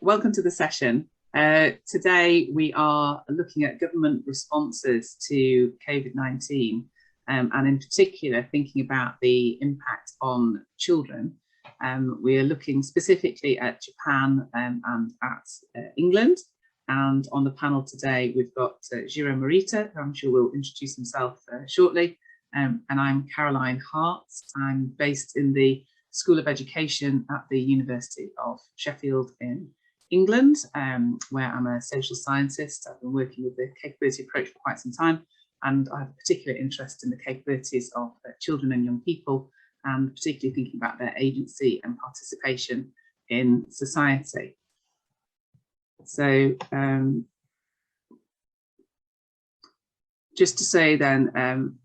welcome to the session. Today we are looking at government responses to COVID-19 and in particular thinking about the impact on children. We are looking specifically at Japan and at England. And on the panel today, we've got Jiro Morita, who I'm sure will introduce himself shortly. And I'm Caroline Hart. I'm based in the School of Education at the University of Sheffield in England, where I'm a social scientist. I've been working with the capability approach for quite some time, and I have a particular interest in the capabilities of children and young people, and particularly thinking about their agency and participation in society. So just to say then,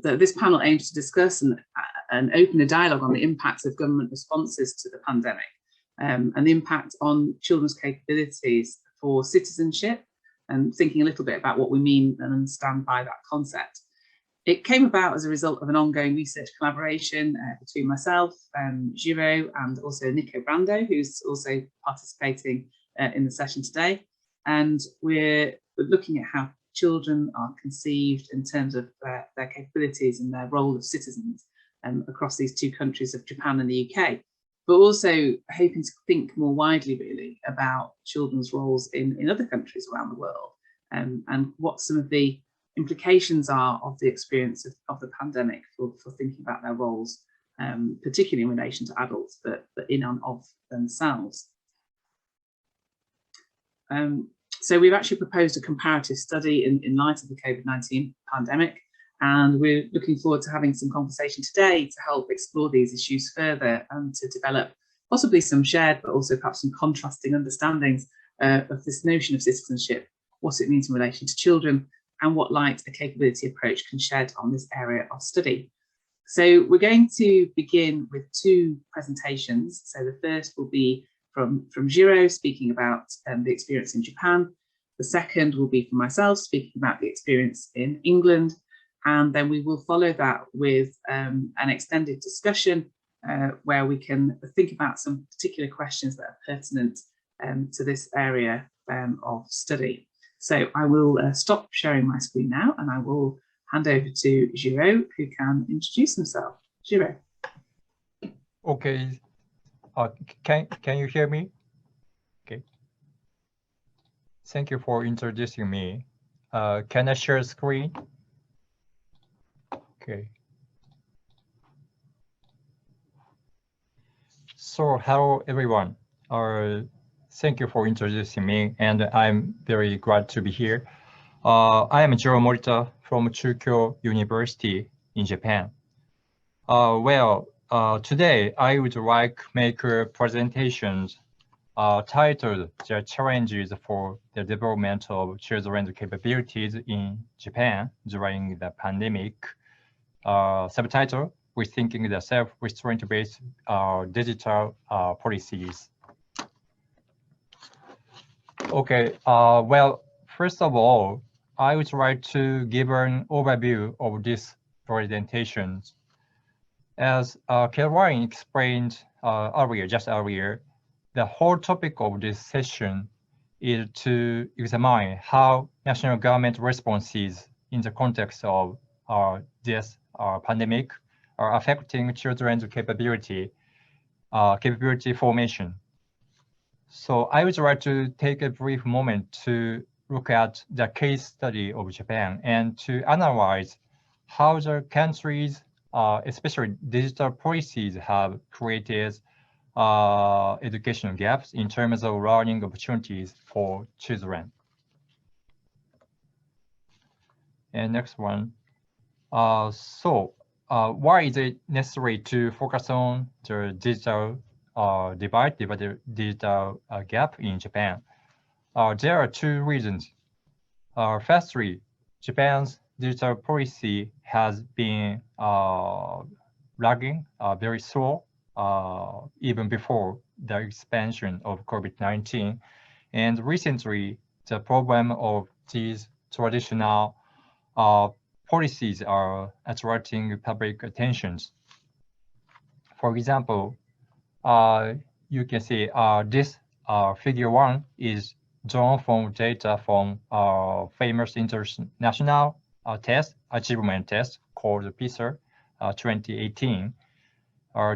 that this panel aims to discuss and open a dialogue on the impacts of government responses to the pandemic and the impact on children's capabilities for citizenship, and thinking a little bit about what we mean and understand by that concept. It came about as a result of an ongoing research collaboration between myself, Jiro, and also Nico Brando, who's also participating in the session today. And we're looking at how children are conceived in terms of their capabilities and their role as citizens across these two countries of Japan and the UK, but also hoping to think more widely really about children's roles in other countries around the world and what some of the implications are of the experience of the pandemic for thinking about their roles, particularly in relation to adults, but in and of themselves. So we've actually proposed a comparative study in light of the COVID-19 pandemic, and we're looking forward to having some conversation today to help explore these issues further and to develop possibly some shared but also perhaps some contrasting understandings of this notion of citizenship, what it means in relation to children, and what light a capability approach can shed on this area of study. So we're going to begin with two presentations. So the first will be from Jiro, speaking about the experience in Japan. The second will be from myself, speaking about the experience in England. And then we will follow that with an extended discussion where we can think about some particular questions that are pertinent to this area of study. So I will stop sharing my screen now, and I will hand over to Jiro, who can introduce himself. Jiro. Okay. Can you hear me? Okay. Thank you for introducing me. Can I share screen? Okay. So hello everyone. Thank you for introducing me, and I'm very glad to be here. I am Jiro Morita from Chukyo University in Japan. Today I would like to make a presentation titled "The Challenges for the Development of Children's Capabilities in Japan During the Pandemic." Subtitle: Rethinking the Self-Restraint-Based Digital Policies. Okay, first of all, I would like to give an overview of this presentation. As Caroline explained just earlier, the whole topic of this session is to examine how national government responses in the context of this pandemic are affecting children's capability formation. So I would like to take a brief moment to look at the case study of Japan and to analyze how the country's especially digital policies have created educational gaps in terms of learning opportunities for children. And next one. Why is it necessary to focus on the digital digital gap in Japan? There are two reasons. Firstly, Japan's digital policy has been lagging very slow even before the expansion of COVID-19. And recently, the problem of these traditional policies are attracting public attentions. For example, you can see this figure 1 is drawn from data from famous international achievement test called PISA 2018.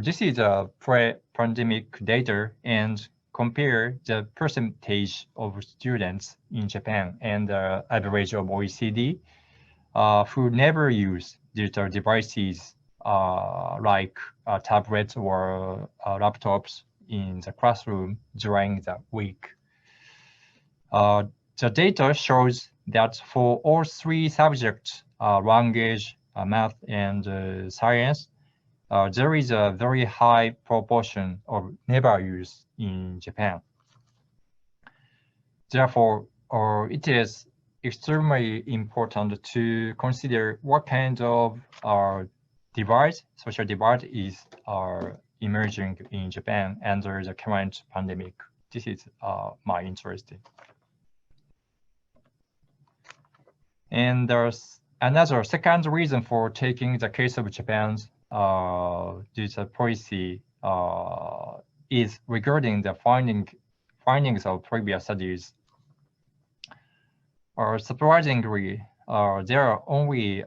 This is a pre-pandemic data and compare the percentage of students in Japan and the average of OECD who never use digital devices like tablets or laptops in the classroom during the week. The data shows that for all 3 subjects, language, math, and science, there is a very high proportion of never use in Japan. Therefore, it is extremely important to consider what kind of social divide is emerging in Japan under the current pandemic. This is my interest. And there's another second reason for taking the case of Japan's digital policy is regarding the findings of previous studies. Surprisingly, there are only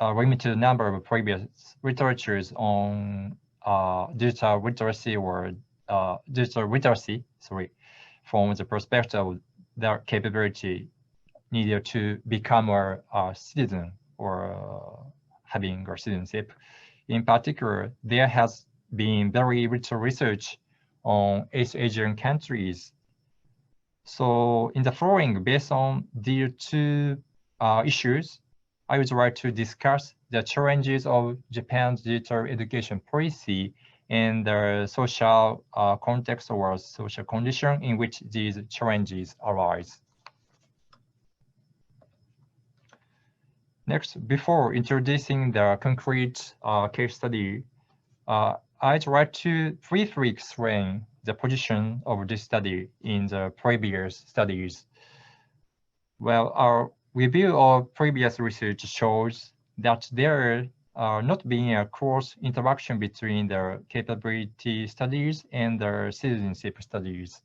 a limited number of previous literatures on digital literacy from the perspective of their capability needed to become a citizen or having a citizenship. In particular, there has been very little research on East Asian countries. So in the following, based on these 2 issues, I would like to discuss the challenges of Japan's digital education policy and the social context or social condition in which these challenges arise. Next, before introducing the concrete case study, I'd like to briefly explain the position of this study in the previous studies. Well, our review of previous research shows that there not being a close interaction between the capability studies and the citizenship studies.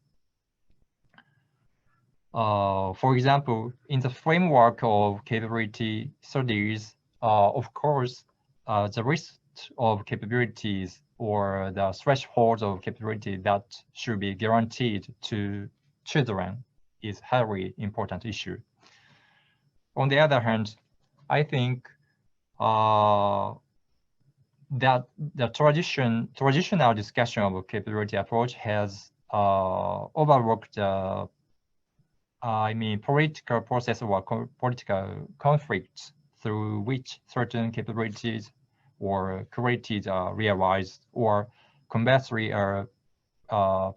For example, in the framework of capability studies, of course, the list of capabilities or the threshold of capability that should be guaranteed to children is a highly important issue. On the other hand, I think that the traditional discussion of capability approach has overlooked the political process or political conflicts through which certain capabilities or qualities are realized or conversely are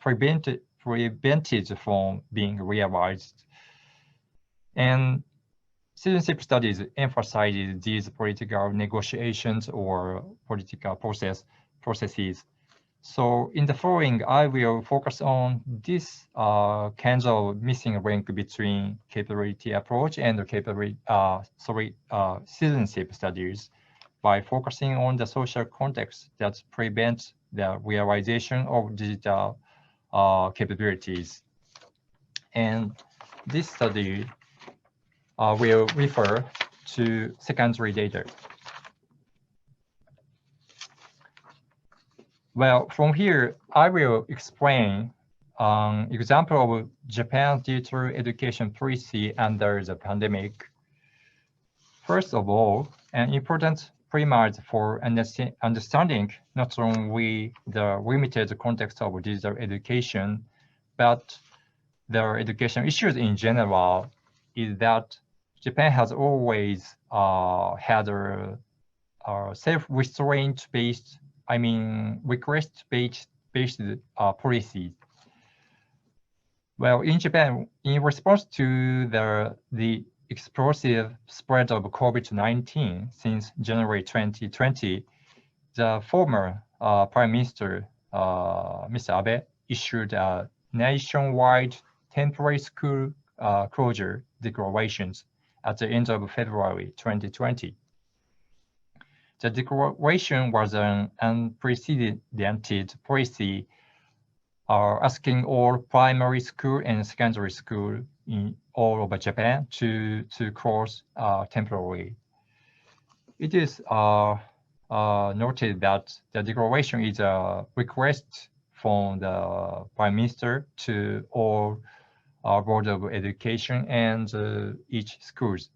prevented from being realized. And citizenship studies emphasizes these political negotiations or political processes. So in the following, I will focus on this kinds of missing link between capability approach and citizenship studies by focusing on the social context that prevents the realization of digital capabilities. And this study will refer to secondary data. Well, from here, I will explain an example of Japan's digital education policy under the pandemic. First of all, an important premise for understanding not only the limited context of digital education, but the education issues in general is that Japan has always had a self-restraint-based, request-based policy. Well, in Japan, in response to the explosive spread of COVID-19 since January 2020, the former Prime Minister, Mr. Abe, issued a nationwide temporary school closure declarations at the end of February 2020. The declaration was an unprecedented policy asking all primary school and secondary school in all over Japan to close temporarily. It is noted that the declaration is a request from the Prime Minister to all Board of Education and each schools,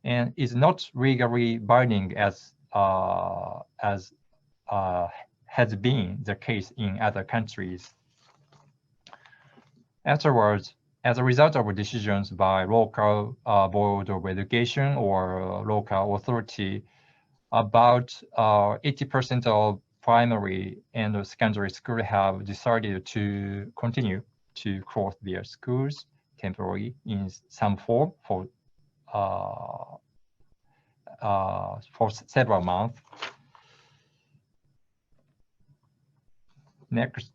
and is not legally binding as has been the case in other countries. Afterwards, as a result of decisions by local Board of Education or local authority, about 80% of primary and secondary schools have decided to continue to close their schools temporarily in some form for several months. Next,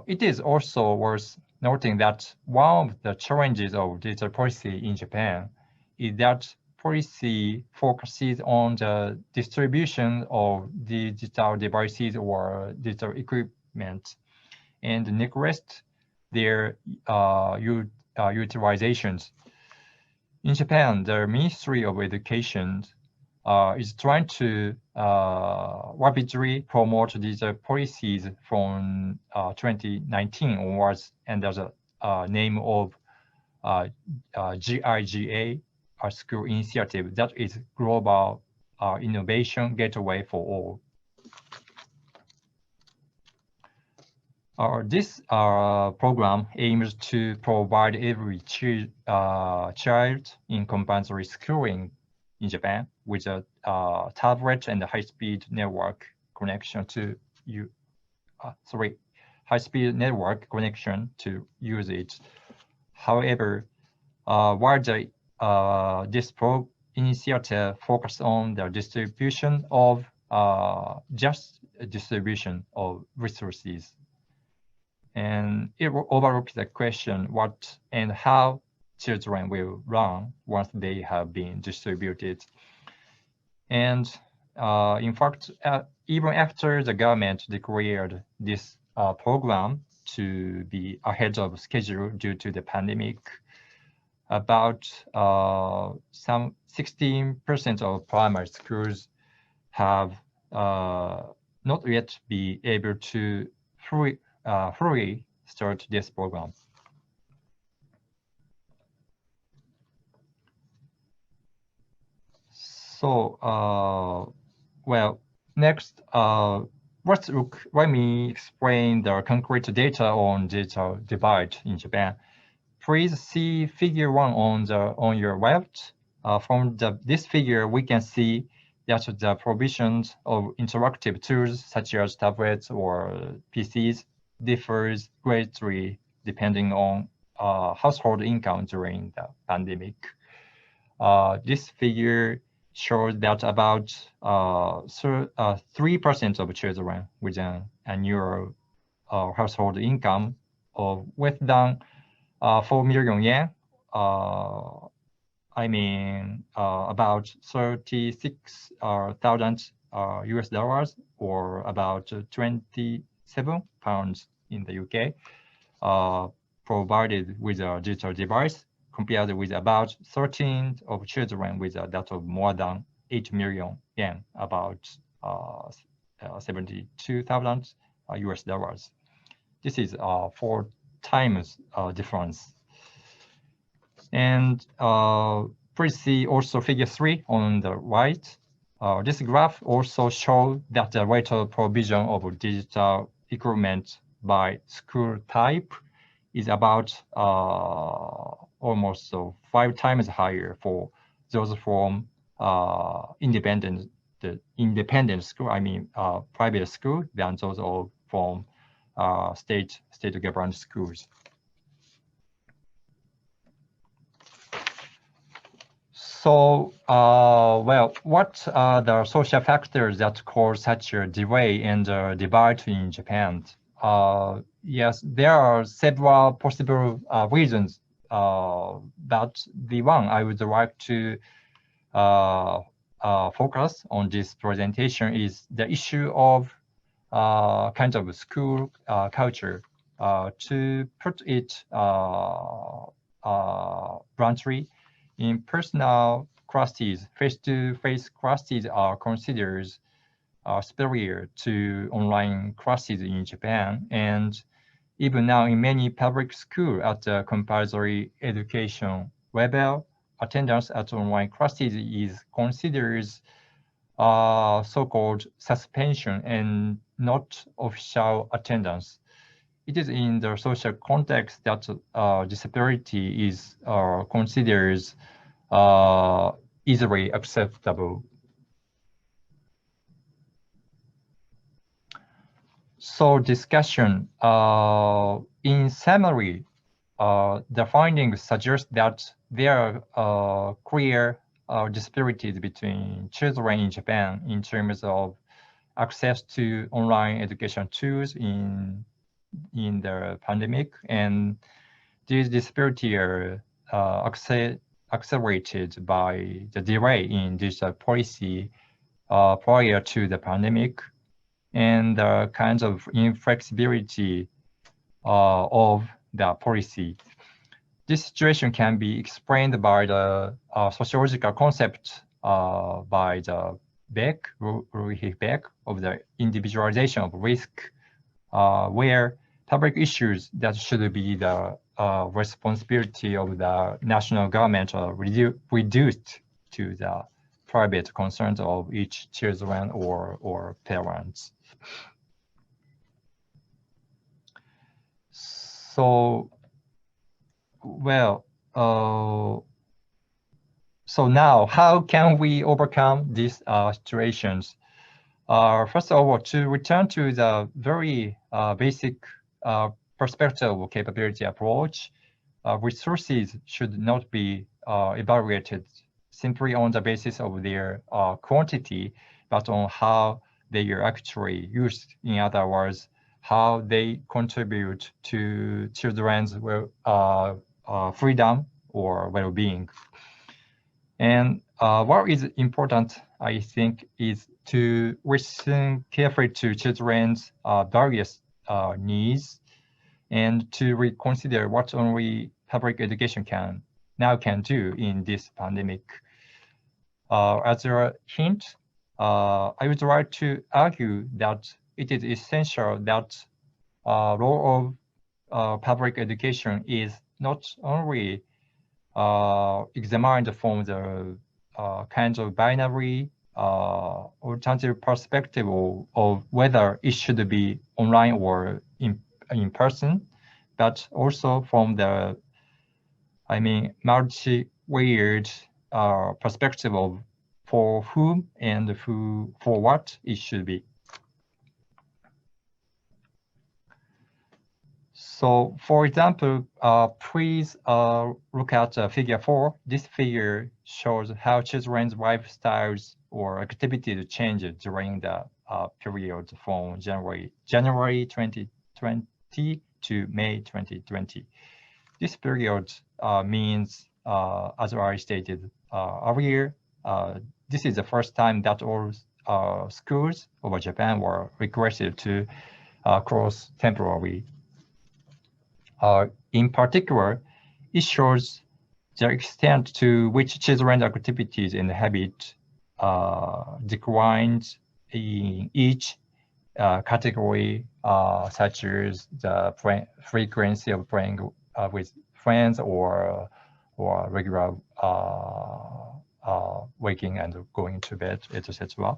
it is also worth noting that one of the challenges of digital policy in Japan is that policy focuses on the distribution of digital devices or digital equipment and neglects their utilizations. In Japan, the Ministry of Education is trying to rapidly promote these policies from 2019 onwards under the name of GIGA, a school initiative that is Global Innovation Gateway for All. This program aims to provide every child in compulsory schooling in Japan with a tablet and a high-speed network connection to high-speed network connection to use it. However, while this initiative focused on the distribution of just distribution of resources, and it overlooks the question what and how children will learn once they have been distributed. And in fact, even after the government declared this program to be ahead of schedule due to the pandemic, about some 16% of primary schools have not yet been able to fully start this program. So, well, next, let me explain the concrete data on digital divide in Japan. Please see figure 1 on your left. From this figure, we can see that the provisions of interactive tools such as tablets or PCs differs greatly depending on household income during the pandemic. This figure shows that about 3% of children with an annual household income of less than 4 million yen, I mean about 36,000 US dollars or about 27 pounds in the UK, provided with a digital device, compared with about 13 of children with a debt of more than 8 million yen, about 72,000 US dollars. This is 4 times difference. And please see also figure 3 on the right. This graph also shows that the rate of provision of digital equipment by school type is about almost 5 times higher for those from independent school, I mean private school, than those from state government schools. So, well, what are the social factors that cause such a delay and divide in Japan? Yes, there are several possible reasons, but the one I would like to focus on this presentation is the issue of kind of school culture. To put it bluntly, in personal classes, face-to-face classes are considered superior to online classes in Japan, and even now in many public schools at the compulsory education level, attendance at online classes is considered so-called suspension and not official attendance. It is in the social context that disability is considered easily acceptable. So discussion, in summary, the findings suggest that there are clear disparities between children in Japan in terms of access to online education tools in the pandemic, and these disparities are accelerated by the delay in digital policy prior to the pandemic, and the kinds of inflexibility of the policy. This situation can be explained by the sociological concept by the Ulrich Beck of the individualization of risk, where public issues that should be the responsibility of the national government are reduced to the private concerns of each children or parents. So, well, so now how can we overcome these situations? First of all, to return to the very basic perspective of capability approach, resources should not be evaluated simply on the basis of their quantity, but on how they are actually used. In other words, how they contribute to children's freedom or well-being. And what is important, I think, is to listen carefully to children's various needs and to reconsider what only public education can do in this pandemic. As a hint, I would like to argue that it is essential that role of public education is not only examined from the kinds of binary alternative perspective of whether it should be online or in person, but also from the, multi-layered perspective of for whom and for what it should be. So, for example, please look at figure 4. This figure shows how children's lifestyles or activities change during the period from January 2020 to May 2020. This period means, as I stated earlier, this is the first time that all schools over Japan were requested to close temporarily. In particular, it shows the extent to which children's activities and habits declined in each category, such as the frequency of playing with friends or regular waking and going to bed, etc.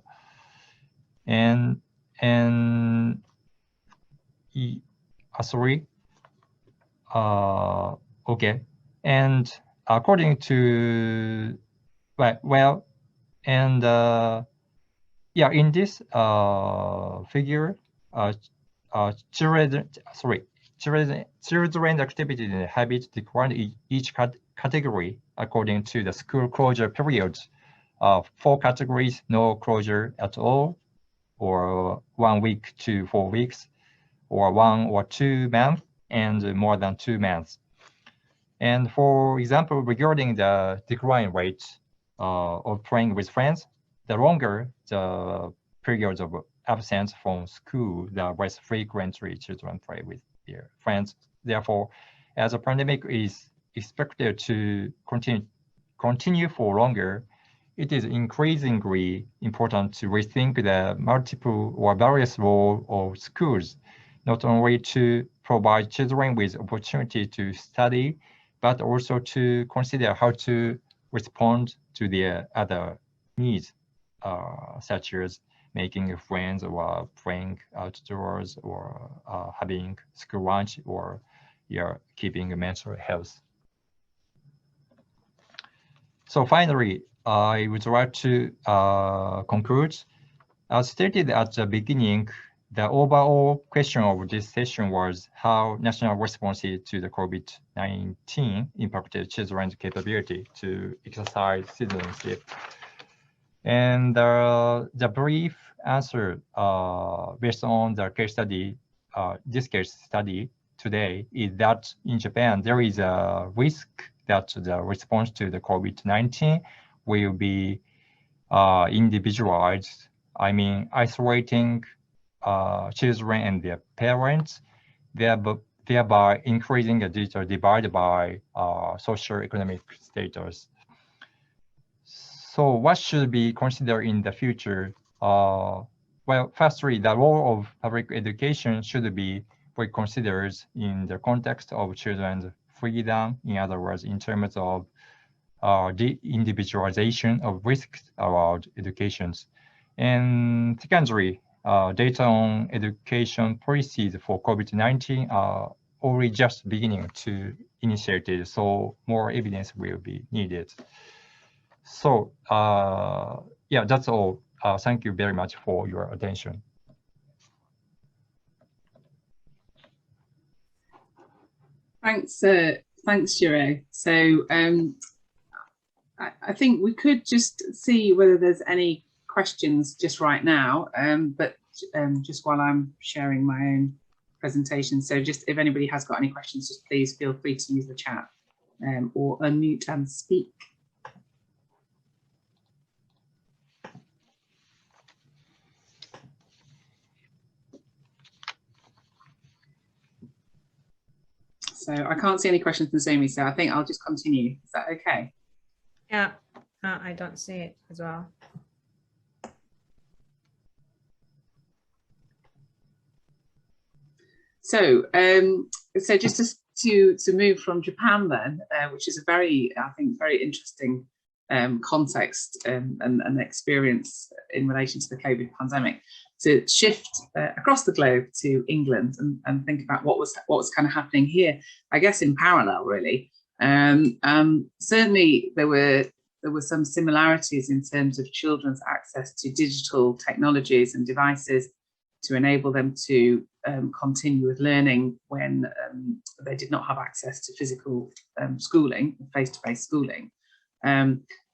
And sorry. Okay, and according to in this figure, children's activities and habits declined in each category according to the school closure periods. 4 categories, no closure at all, or 1 week to 4 weeks, or 1 or 2 months, and more than 2 months. And for example, regarding the decline rate of playing with friends, the longer the periods of absence from school that less frequently children play with their friends. Therefore, as a pandemic is expected to continue for longer, it is increasingly important to rethink the multiple or various roles of schools, not only to provide children with opportunity to study, but also to consider how to respond to their other needs, such as making friends or playing outdoors or having school lunch or keeping mental health. So finally, I would like to conclude. As stated at the beginning, the overall question of this session was how national responses to the COVID-19 impacted children's capability to exercise citizenship. And the brief answer based on the case study, this case study today is that in Japan, there is a risk that the response to the COVID-19 will be individualized. I mean, isolating children and their parents, thereby increasing the digital divide by socio-economic status. So what should be considered in the future? Well, firstly, the role of public education should be considered in the context of children's freedom. In other words, in terms of the individualization of risks around educations. And secondly, data on education policies for COVID-19 are only just beginning to initiate it, so more evidence will be needed. So yeah, that's all. Thank you very much for your attention. Thanks, thanks, Jiro. So I think we could just see whether there's any questions just right now, but just while I'm sharing my own presentation. So just if anybody has got any questions, just please feel free to use the chat or unmute and speak. So I can't see any questions from Nozomi, so I think I'll just continue. Is that okay? Yeah, I don't see it as well. So, so just to move from Japan then, which is a very, I think, very interesting context and experience in relation to the COVID pandemic, to shift across the globe to England and think about what was kind of happening here, I guess in parallel really. Certainly there were some similarities in terms of children's access to digital technologies and devices to enable them to continue with learning when they did not have access to physical schooling, face-to-face schooling.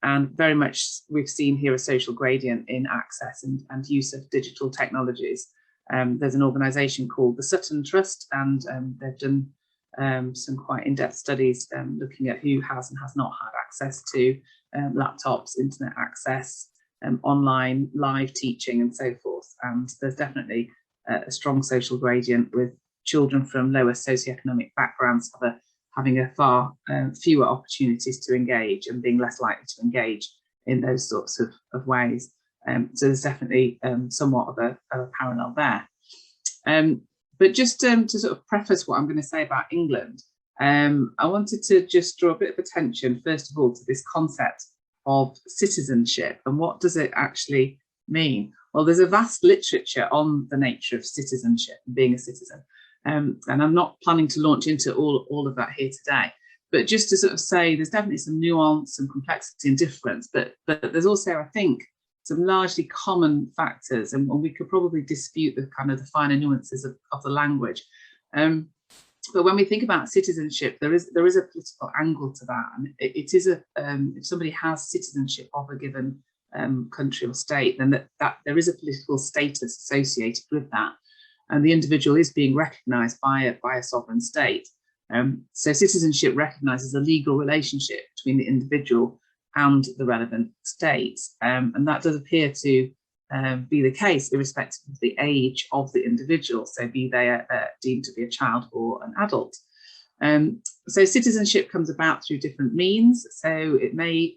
And very much we've seen here a social gradient in access and use of digital technologies. There's an organisation called the Sutton Trust, and they've done some quite in-depth studies looking at who has and has not had access to laptops, internet access, online live teaching and so forth. And there's definitely a strong social gradient with children from lower socioeconomic backgrounds having a far fewer opportunities to engage and being less likely to engage in those sorts of ways. So there's definitely somewhat of a parallel there. But just to sort of preface what I'm going to say about England, I wanted to just draw a bit of attention, first of all, to this concept of citizenship and what does it actually mean? Well, there's a vast literature on the nature of citizenship and being a citizen. And I'm not planning to launch into all of that here today, but just to sort of say there's definitely some nuance and complexity and difference, but there's also, I think, some largely common factors, and we could probably dispute the kind of the finer nuances of the language. But when we think about citizenship, there is a political angle to that, and it is if somebody has citizenship of a given country or state, then that there is a political status associated with that, and the individual is being recognised by a sovereign state. So citizenship recognises a legal relationship between the individual and the relevant states, and that does appear to be the case irrespective of the age of the individual, so be they deemed to be a child or an adult. So citizenship comes about through different means. So it may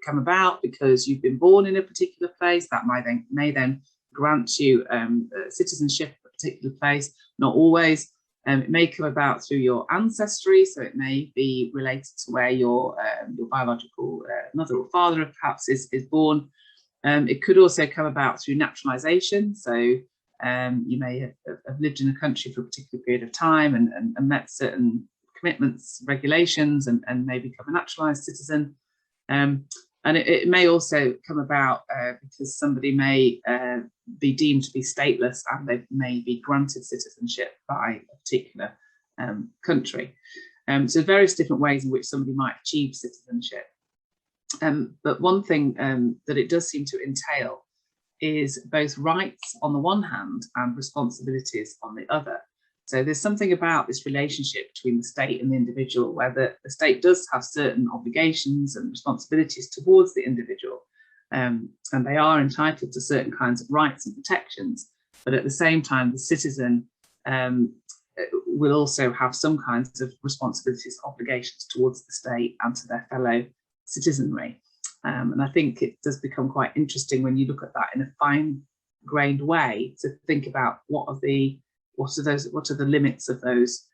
come about because you've been born in a particular place that may then grant you citizenship of a particular place, not always. It may come about through your ancestry, so it may be related to where your biological mother or father perhaps is born. It could also come about through naturalization, so you may have lived in a country for a particular period of time and met certain commitments, regulations, and may become a naturalized citizen. And it may also come about because somebody may be deemed to be stateless and they may be granted citizenship by a particular country. So various different ways in which somebody might achieve citizenship. But one thing that it does seem to entail is both rights on the one hand and responsibilities on the other. So there's something about this relationship between the state and the individual where the state does have certain obligations and responsibilities towards the individual, and they are entitled to certain kinds of rights and protections, but at the same time the citizen will also have some kinds of responsibilities, obligations towards the state and to their fellow citizenry. And I think it does become quite interesting when you look at that in a fine-grained way to think about what are the limits of those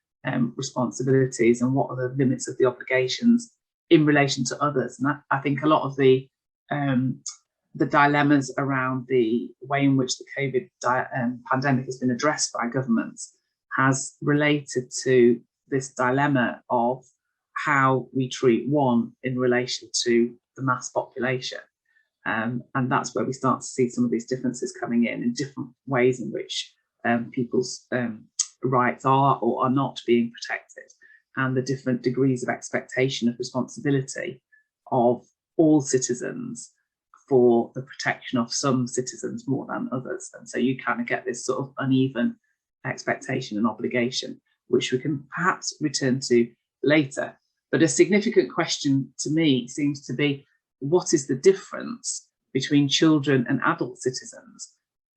responsibilities and what are the limits of the obligations in relation to others. And I think a lot of the dilemmas around the way in which the COVID pandemic has been addressed by governments has related to this dilemma of how we treat one in relation to the mass population. And that's where we start to see some of these differences coming in different ways in which people's rights are or are not being protected, and the different degrees of expectation of responsibility of all citizens for the protection of some citizens more than others. And so you kind of get this sort of uneven expectation and obligation, which we can perhaps return to later. But a significant question to me seems to be, what is the difference between children and adult citizens?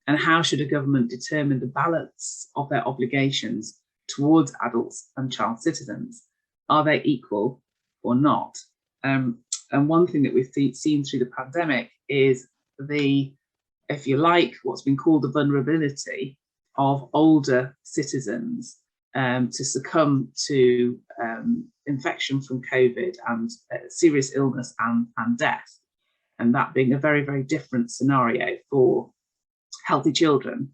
And how should a government determine the balance of their obligations towards adults and child citizens? Are they equal or not? And one thing that we've seen through the pandemic is if you like, what's been called the vulnerability of older citizens to succumb to infection from COVID and serious illness and death. And that being a very, very different scenario for healthy children,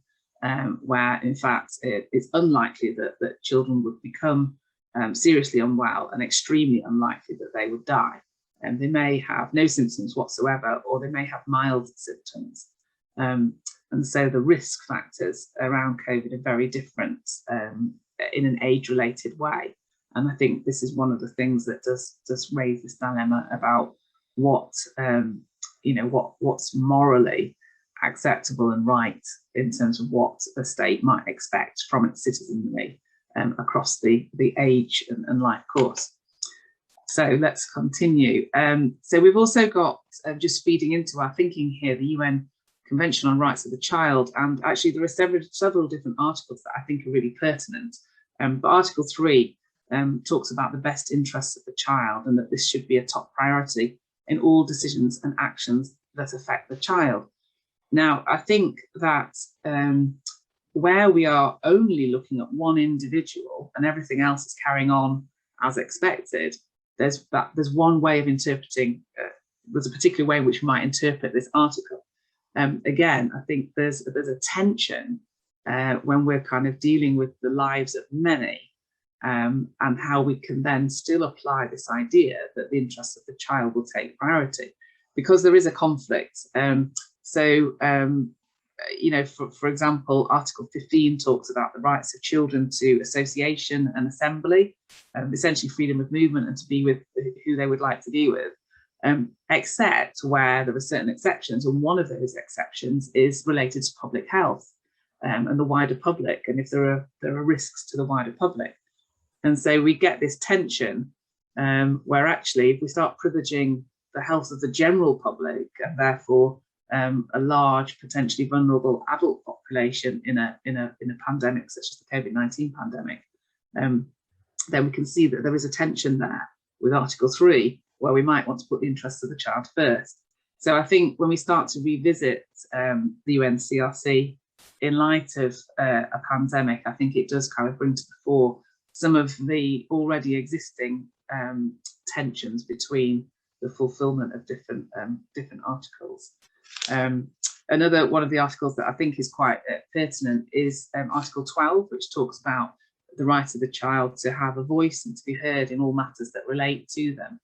where in fact it's unlikely that children would become seriously unwell and extremely unlikely that they would die. And they may have no symptoms whatsoever, or they may have mild symptoms. And so the risk factors around COVID are very different in an age-related way. And I think this is one of the things that does raise this dilemma about what's morally acceptable and right in terms of what a state might expect from its citizenry across the age and life course. So let's continue. So we've also got, just feeding into our thinking here, the UN Convention on Rights of the Child, and actually there are several different articles that I think are really pertinent. But Article 3 talks about the best interests of the child, and that this should be a top priority in all decisions and actions that affect the child. Now, I think that where we are only looking at one individual and everything else is carrying on as expected, there's one way of interpreting, there's a particular way in which we might interpret this article. Again, I think there's a tension when we're kind of dealing with the lives of many, and how we can then still apply this idea that the interests of the child will take priority, because there is a conflict. For example, Article 15 talks about the rights of children to association and assembly, essentially freedom of movement and to be with who they would like to be with, except where there are certain exceptions. And one of those exceptions is related to public health and the wider public, and if there are risks to the wider public. And so we get this tension where actually if we start privileging the health of the general public and therefore a large, potentially vulnerable adult population in a pandemic such as the COVID-19 pandemic, then we can see that there is a tension there with Article 3, where we might want to put the interests of the child first. So I think when we start to revisit the UNCRC in light of a pandemic, I think it does kind of bring to the fore some of the already existing tensions between the fulfillment of different articles. Another one of the articles that I think is quite pertinent is Article 12, which talks about the right of the child to have a voice and to be heard in all matters that relate to them.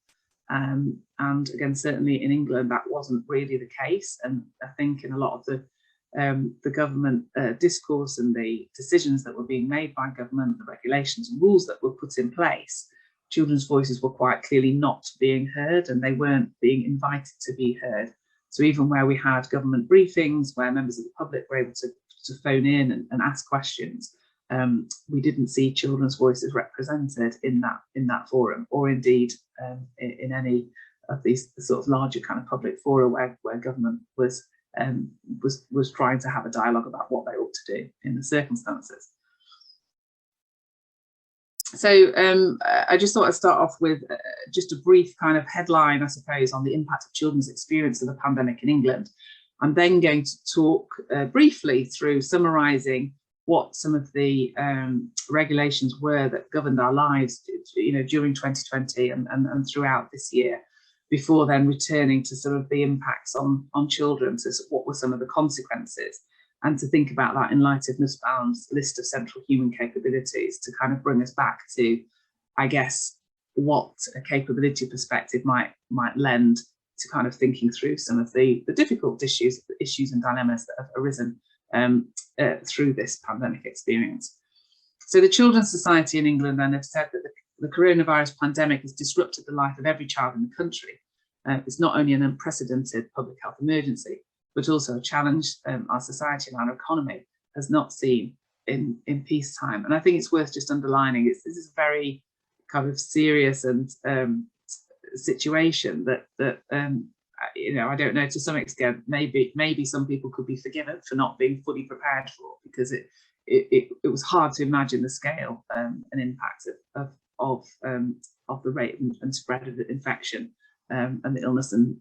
And again, certainly in England, that wasn't really the case. And I think in a lot of the government discourse and the decisions that were being made by government, the regulations and rules that were put in place, children's voices were quite clearly not being heard, and they weren't being invited to be heard. So even where we had government briefings where members of the public were able to phone in and ask questions, we didn't see children's voices represented in that forum, or indeed in any of these sort of larger kind of public fora where government was trying to have a dialogue about what they ought to do in the circumstances. So I just thought I'd start off with just a brief kind of headline, I suppose, on the impact of children's experience of the pandemic in England. I'm then going to talk briefly through summarising what some of the regulations were that governed our lives, during 2020 and throughout this year, before then returning to sort of the impacts on children. So what were some of the consequences, and to think about that in light of Nussbaum's list of central human capabilities to kind of bring us back to, I guess, what a capability perspective might lend to kind of thinking through some of the difficult issues and dilemmas that have arisen through this pandemic experience. So the Children's Society in England then have said that the coronavirus pandemic has disrupted the life of every child in the country. It's not only an unprecedented public health emergency, but also a challenge our society and our economy has not seen in peacetime. And I think it's worth just underlining this is a very kind of serious and situation that I don't know, to some extent, maybe some people could be forgiven for not being fully prepared for, because it was hard to imagine the scale and impact of the rate and spread of the infection and the illness and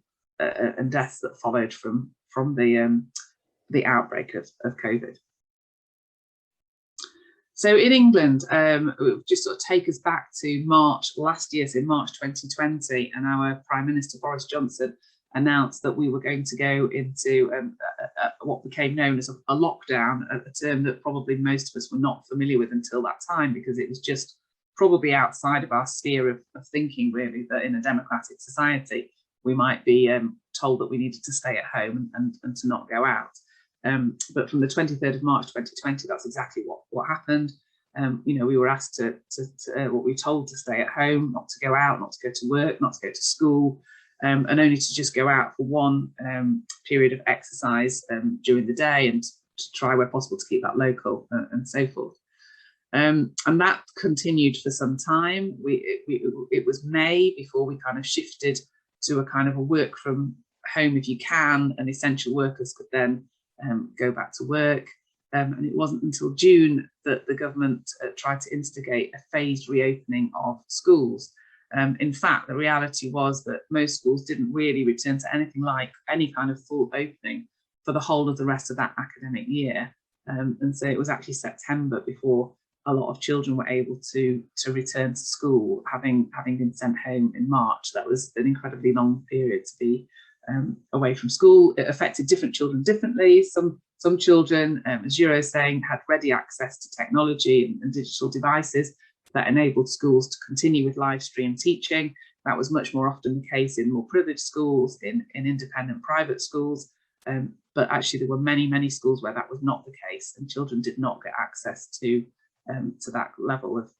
deaths that followed from the outbreak of COVID. So in England, just sort of take us back to March last year, so March 2020, and our Prime Minister Boris Johnson announced that we were going to go into what became known as a lockdown, a term that probably most of us were not familiar with until that time, because it was just probably outside of our sphere of thinking, really, that in a democratic society we might be told that we needed to stay at home and to not go out. But from the 23rd of March 2020, that's exactly what happened. We were asked to what we were told to stay at home, not to go out, not to go to work, not to go to school, and only to just go out for one period of exercise during the day, and to try where possible to keep that local and so forth. And that continued for some time. It was May before we kind of shifted to a kind of a work from home if you can, and essential workers could then go back to work. And it wasn't until June that the government tried to instigate a phased reopening of schools. In fact, the reality was that most schools didn't really return to anything like any kind of full opening for the whole of the rest of that academic year. And so it was actually September before a lot of children were able to return to school, having been sent home in March. That was an incredibly long period to be away from school. It affected different children differently. Some children, as Jiro is saying, had ready access to technology and digital devices that enabled schools to continue with live stream teaching. That was much more often the case in more privileged schools, in independent private schools. But actually there were many schools where that was not the case, and children did not get access to that level of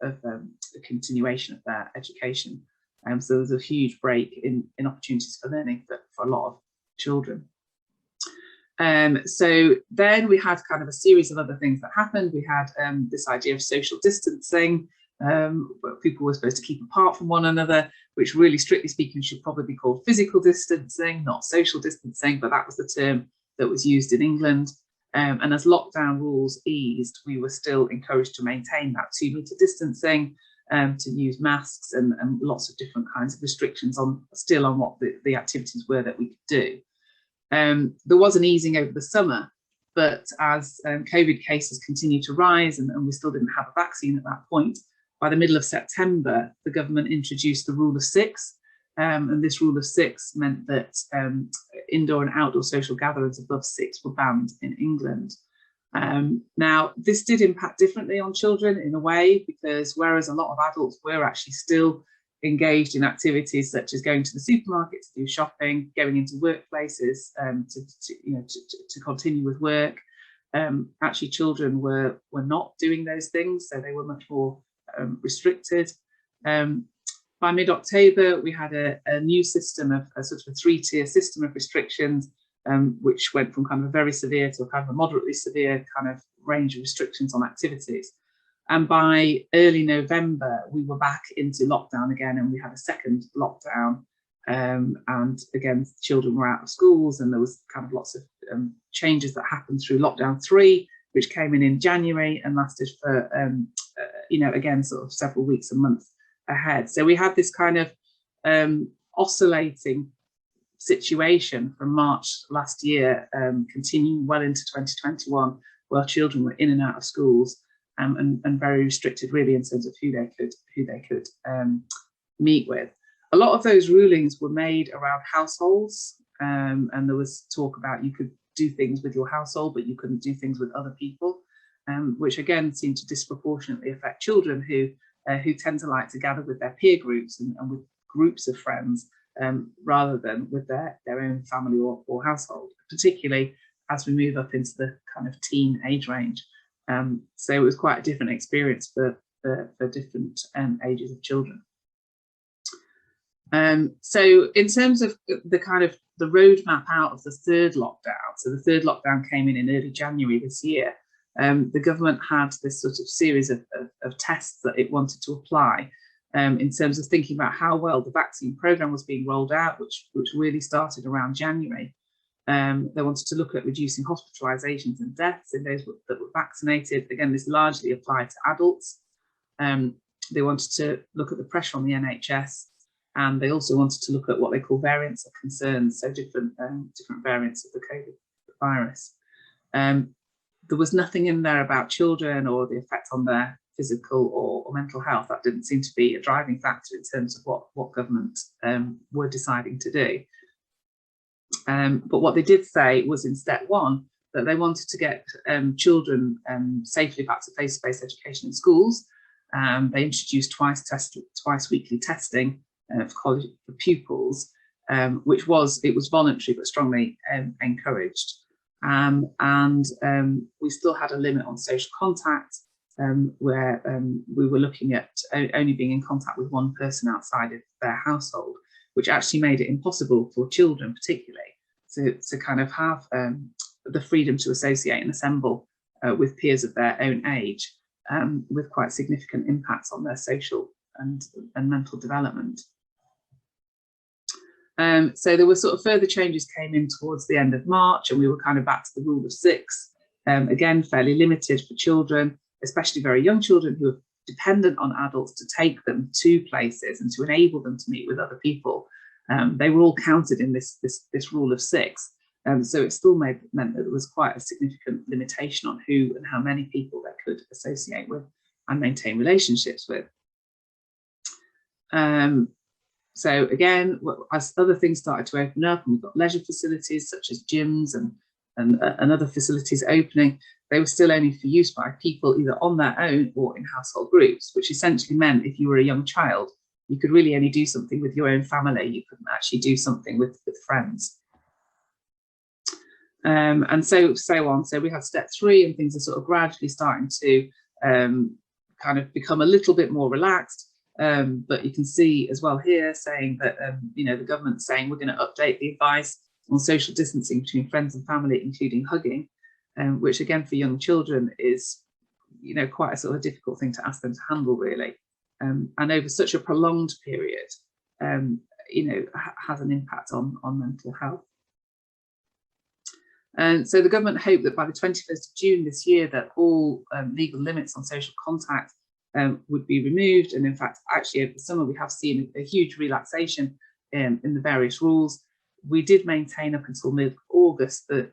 the continuation of their education. So there was a huge break in opportunities for learning for a lot of children. So then we had kind of a series of other things that happened. We had this idea of social distancing, but people were supposed to keep apart from one another, which really, strictly speaking, should probably be called physical distancing, not social distancing, but that was the term that was used in England. And as lockdown rules eased, we were still encouraged to maintain that 2-metre distancing, to use masks and lots of different kinds of restrictions on what the activities were that we could do. There was an easing over the summer, but as COVID cases continued to rise and we still didn't have a vaccine at that point, by the middle of September, the government introduced the rule of 6. And this rule of 6 meant that indoor and outdoor social gatherings above 6 were banned in England. Now, this did impact differently on children in a way, because whereas a lot of adults were actually still engaged in activities such as going to the supermarket to do shopping, going into workplaces to continue with work, actually children were not doing those things, so they were much more restricted. By mid-October, we had a new system of a sort of a 3-tier system of restrictions, which went from kind of a very severe to a kind of a moderately severe kind of range of restrictions on activities. And by early November, we were back into lockdown again, and we had a second lockdown. And again, children were out of schools, and there was kind of lots of changes that happened through lockdown 3, which came in January and lasted for, again, sort of several weeks and months ahead. So we had this kind of oscillating situation from March last year, continuing well into 2021, where children were in and out of schools and very restricted, really, in terms of who they could meet with. A lot of those rulings were made around households, and there was talk about you could do things with your household, but you couldn't do things with other people, which again seemed to disproportionately affect children who tend to like to gather with their peer groups and with groups of friends, rather than with their own family or household, particularly as we move up into the kind of teen age range. So it was quite a different experience for different ages of children. So in terms of the kind of the roadmap out of the third lockdown, so the third lockdown came in early January this year, the government had this sort of series of tests that it wanted to apply in terms of thinking about how well the vaccine programme was being rolled out, which really started around January. They wanted to look at reducing hospitalisations and deaths in those that were vaccinated. Again, this largely applied to adults. They wanted to look at the pressure on the NHS, and they also wanted to look at what they call variants of concern, so different variants of the COVID virus. There was nothing in there about children or the effect on their physical or mental health. That didn't seem to be a driving factor in terms of what government were deciding to do. But what they did say was in step 1 that they wanted to get children safely back to face-to-face education in schools. They introduced twice weekly testing for pupils, which was voluntary but strongly encouraged. And we still had a limit on social contact, where we were looking at only being in contact with one person outside of their household, which actually made it impossible for children particularly to kind of have the freedom to associate and assemble with peers of their own age, with quite significant impacts on their social and mental development. So there were sort of further changes came in towards the end of March, and we were kind of back to the rule of 6, again, fairly limited for children, especially very young children who are dependent on adults to take them to places and to enable them to meet with other people. They were all counted in this rule of 6. So it still meant that there was quite a significant limitation on who and how many people they could associate with and maintain relationships with. So again, as other things started to open up and we've got leisure facilities such as gyms and other facilities opening, they were still only for use by people either on their own or in household groups, which essentially meant if you were a young child, you could really only do something with your own family. You couldn't actually do something with friends. And so on. So we had step 3, and things are sort of gradually starting to kind of become a little bit more relaxed. But you can see as well here saying that, the government's saying we're going to update the advice on social distancing between friends and family, including hugging, which again for young children is, quite a sort of difficult thing to ask them to handle really. and over such a prolonged period, has an impact on mental health. And so the government hoped that by the 21st of June this year that all legal limits on social contact would be removed. And in fact, actually over the summer, we have seen a huge relaxation in the various rules. We did maintain up until mid-August the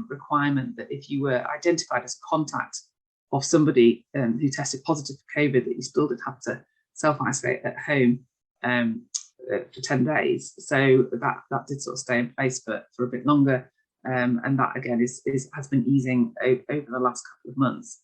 requirement that if you were identified as a contact of somebody who tested positive for COVID, that you still did have to self-isolate at home for 10 days. So that did sort of stay in place for a bit longer. And that again has been easing over the last couple of months.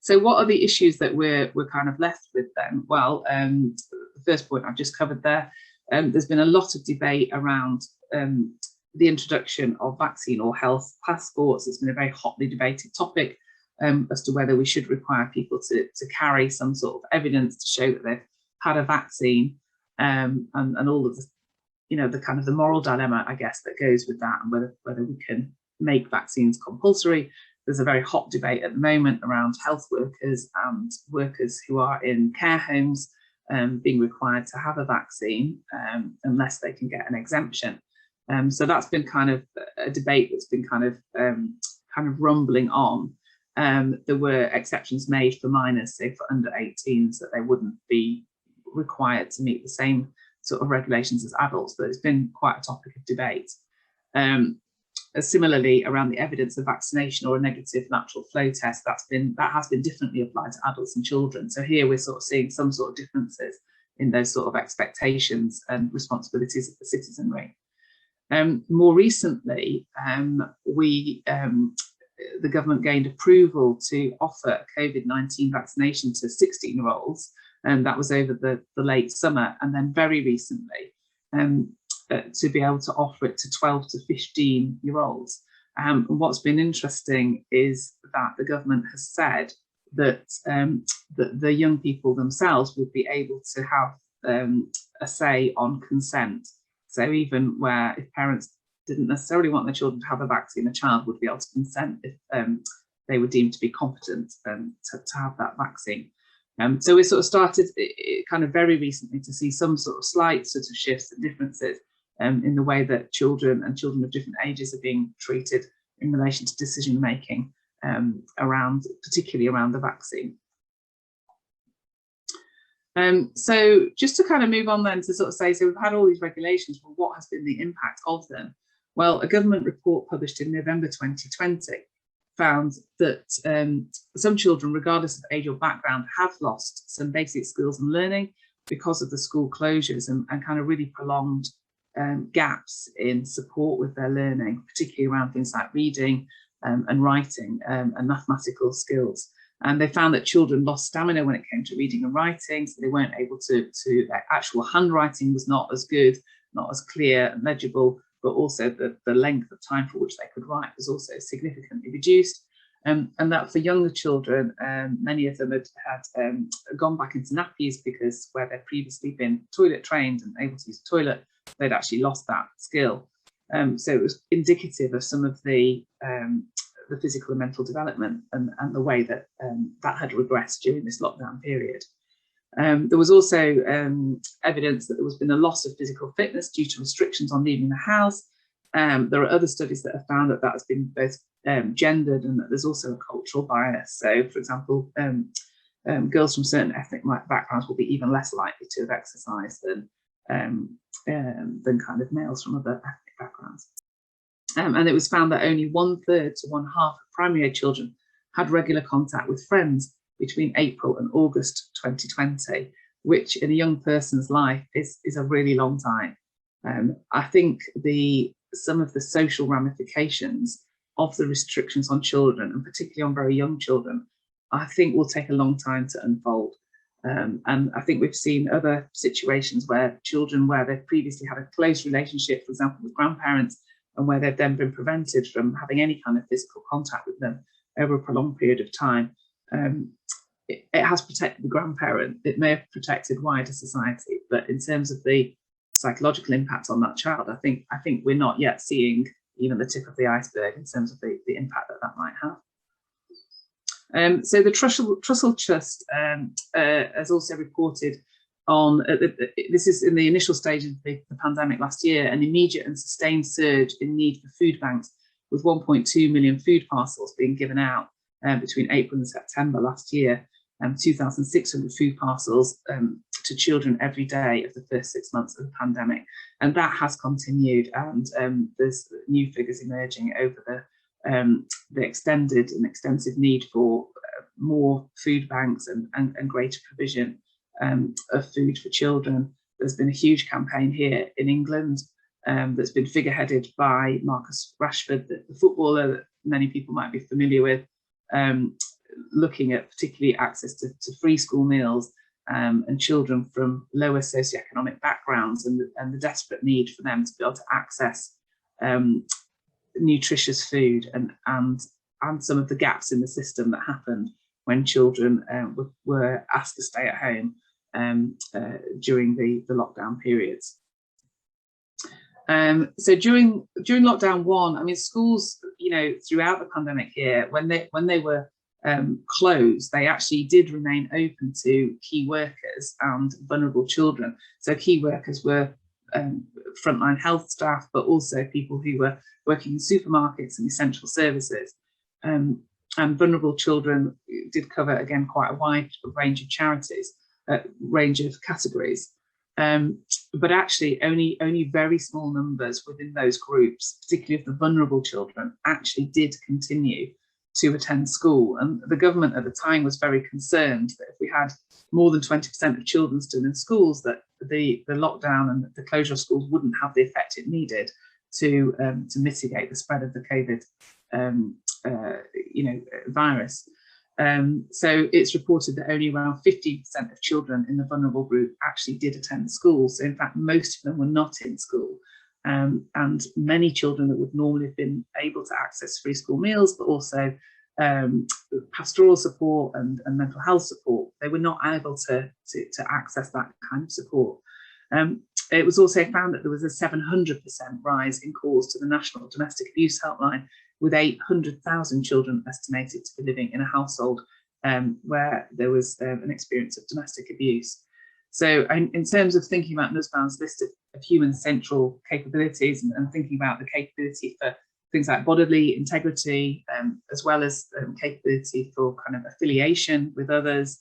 So what are the issues that we're kind of left with then? Well, the first point I've just covered there. There's been a lot of debate around the introduction of vaccine or health passports. It's been a very hotly debated topic as to whether we should require people to carry some sort of evidence to show that they've had a vaccine, and all of the, the kind of the moral dilemma, I guess, that goes with that, and whether we can make vaccines compulsory. There's a very hot debate at the moment around health workers and workers who are in care homes being required to have a vaccine unless they can get an exemption. So that's been kind of a debate that's been kind of rumbling on. There were exceptions made for minors, say for under 18s, that they wouldn't be required to meet the same sort of regulations as adults, but it's been quite a topic of debate. Similarly, around the evidence of vaccination or a negative lateral flow test, that has been differently applied to adults and children. So here we're sort of seeing some sort of differences in those sort of expectations and responsibilities of the citizenry. More recently, the government gained approval to offer COVID-19 vaccination to 16-year-olds, and that was over the late summer, and then very recently to be able to offer it to 12 to 15-year-olds. And what's been interesting is that the government has said that, that the young people themselves would be able to have a say on consent. So even where if parents didn't necessarily want their children to have a vaccine, a child would be able to consent if they were deemed to be competent to have that vaccine. So we sort of started kind of very recently to see some sort of slight sort of shifts and differences in the way that children and children of different ages are being treated in relation to decision making particularly around the vaccine. So just to kind of move on then to sort of say, so we've had all these regulations, but what has been the impact of them? Well, a government report published in November 2020 found that some children, regardless of age or background, have lost some basic skills and learning because of the school closures and kind of really prolonged gaps in support with their learning, particularly around things like reading and writing and mathematical skills. And they found that children lost stamina when it came to reading and writing, so they weren't able to their actual handwriting was not as good, not as clear and legible, but also the length of time for which they could write was also significantly reduced. And that for younger children, many of them had gone back into nappies because where they'd previously been toilet trained and able to use a toilet, they'd actually lost that skill. So it was indicative of some of the physical and mental development and the way that that had regressed during this lockdown period. There was also evidence that there was been a loss of physical fitness due to restrictions on leaving the house. There are other studies that have found that that has been both gendered and that there's also a cultural bias. So, for example, girls from certain ethnic backgrounds will be even less likely to have exercised than kind of males from other ethnic backgrounds. And it was found that only 1/3 to 1/2 of primary age children had regular contact with friends between April and August 2020, which in a young person's life is a really long time. I think some of the social ramifications of the restrictions on children, and particularly on very young children, I think will take a long time to unfold. And I think we've seen other situations where children, where they've previously had a close relationship, for example, with grandparents, and where they've then been prevented from having any kind of physical contact with them over a prolonged period of time. It has protected the grandparent. It may have protected wider society, but in terms of the psychological impact on that child, I think we're not yet seeing even the tip of the iceberg in terms of the impact that might have. So the Trussell Trust has also reported on, this is in the initial stage of the pandemic last year, an immediate and sustained surge in need for food banks, with 1.2 million food parcels being given out between April and September last year, 2,600 food parcels to children every day of the first 6 months of the pandemic. And that has continued, and there's new figures emerging over the extended and extensive need for more food banks and greater provision of food for children. There's been a huge campaign here in England that's been figureheaded by Marcus Rashford, the footballer that many people might be familiar with, looking at particularly access to free school meals and children from lower socioeconomic backgrounds, and the desperate need for them to be able to access nutritious food, and some of the gaps in the system that happened when children were asked to stay at home during the lockdown periods. So during lockdown 1, I mean, schools, throughout the pandemic here, when they were closed, they actually did remain open to key workers and vulnerable children. So key workers were frontline health staff, but also people who were working in supermarkets and essential services. And vulnerable children did cover, again, quite a wide range of charities, range of categories. But actually only very small numbers within those groups, particularly of the vulnerable children, actually did continue to attend school. And the government at the time was very concerned that if we had more than 20% of children still in schools, that the lockdown and the closure of schools wouldn't have the effect it needed to mitigate the spread of the COVID virus. So it's reported that only around 15% of children in the vulnerable group actually did attend school. So in fact, most of them were not in school. And many children that would normally have been able to access free school meals, but also pastoral support and mental health support, they were not able to access that kind of support. It was also found that there was a 700% rise in calls to the National Domestic Abuse Helpline, with 800,000 children estimated to be living in a household where there was an experience of domestic abuse. So in terms of thinking about Nussbaum's list of human central capabilities and thinking about the capability for things like bodily integrity, as well as capability for kind of affiliation with others,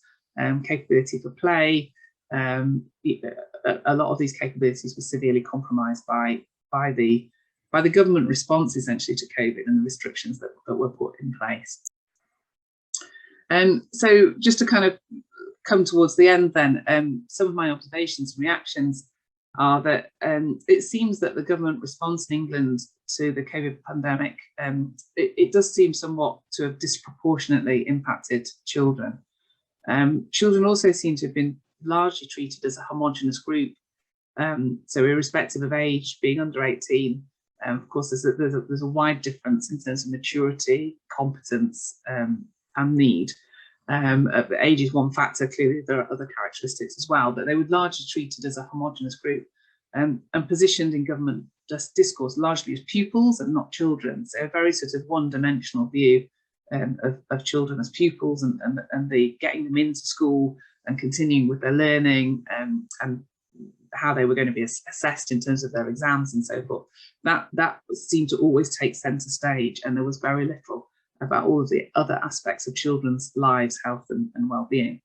capability for play, a lot of these capabilities were severely compromised by the government response, essentially, to COVID and the restrictions that were put in place. So just to kind of come towards the end then, some of my observations and reactions are that it seems that the government response in England to the COVID pandemic, it does seem somewhat to have disproportionately impacted children. Children also seem to have been largely treated as a homogenous group. So irrespective of age, being under 18, of course, there's a wide difference in terms of maturity, competence, and need. Age is one factor. Clearly, there are other characteristics as well, but they were largely treated as a homogenous group and positioned in government discourse largely as pupils and not children. So a very sort of one-dimensional view of children as pupils and the getting them into school and continuing with their learning and how they were going to be assessed in terms of their exams and so forth. That seemed to always take centre stage, and there was very little about all of the other aspects of children's lives, health and well-being.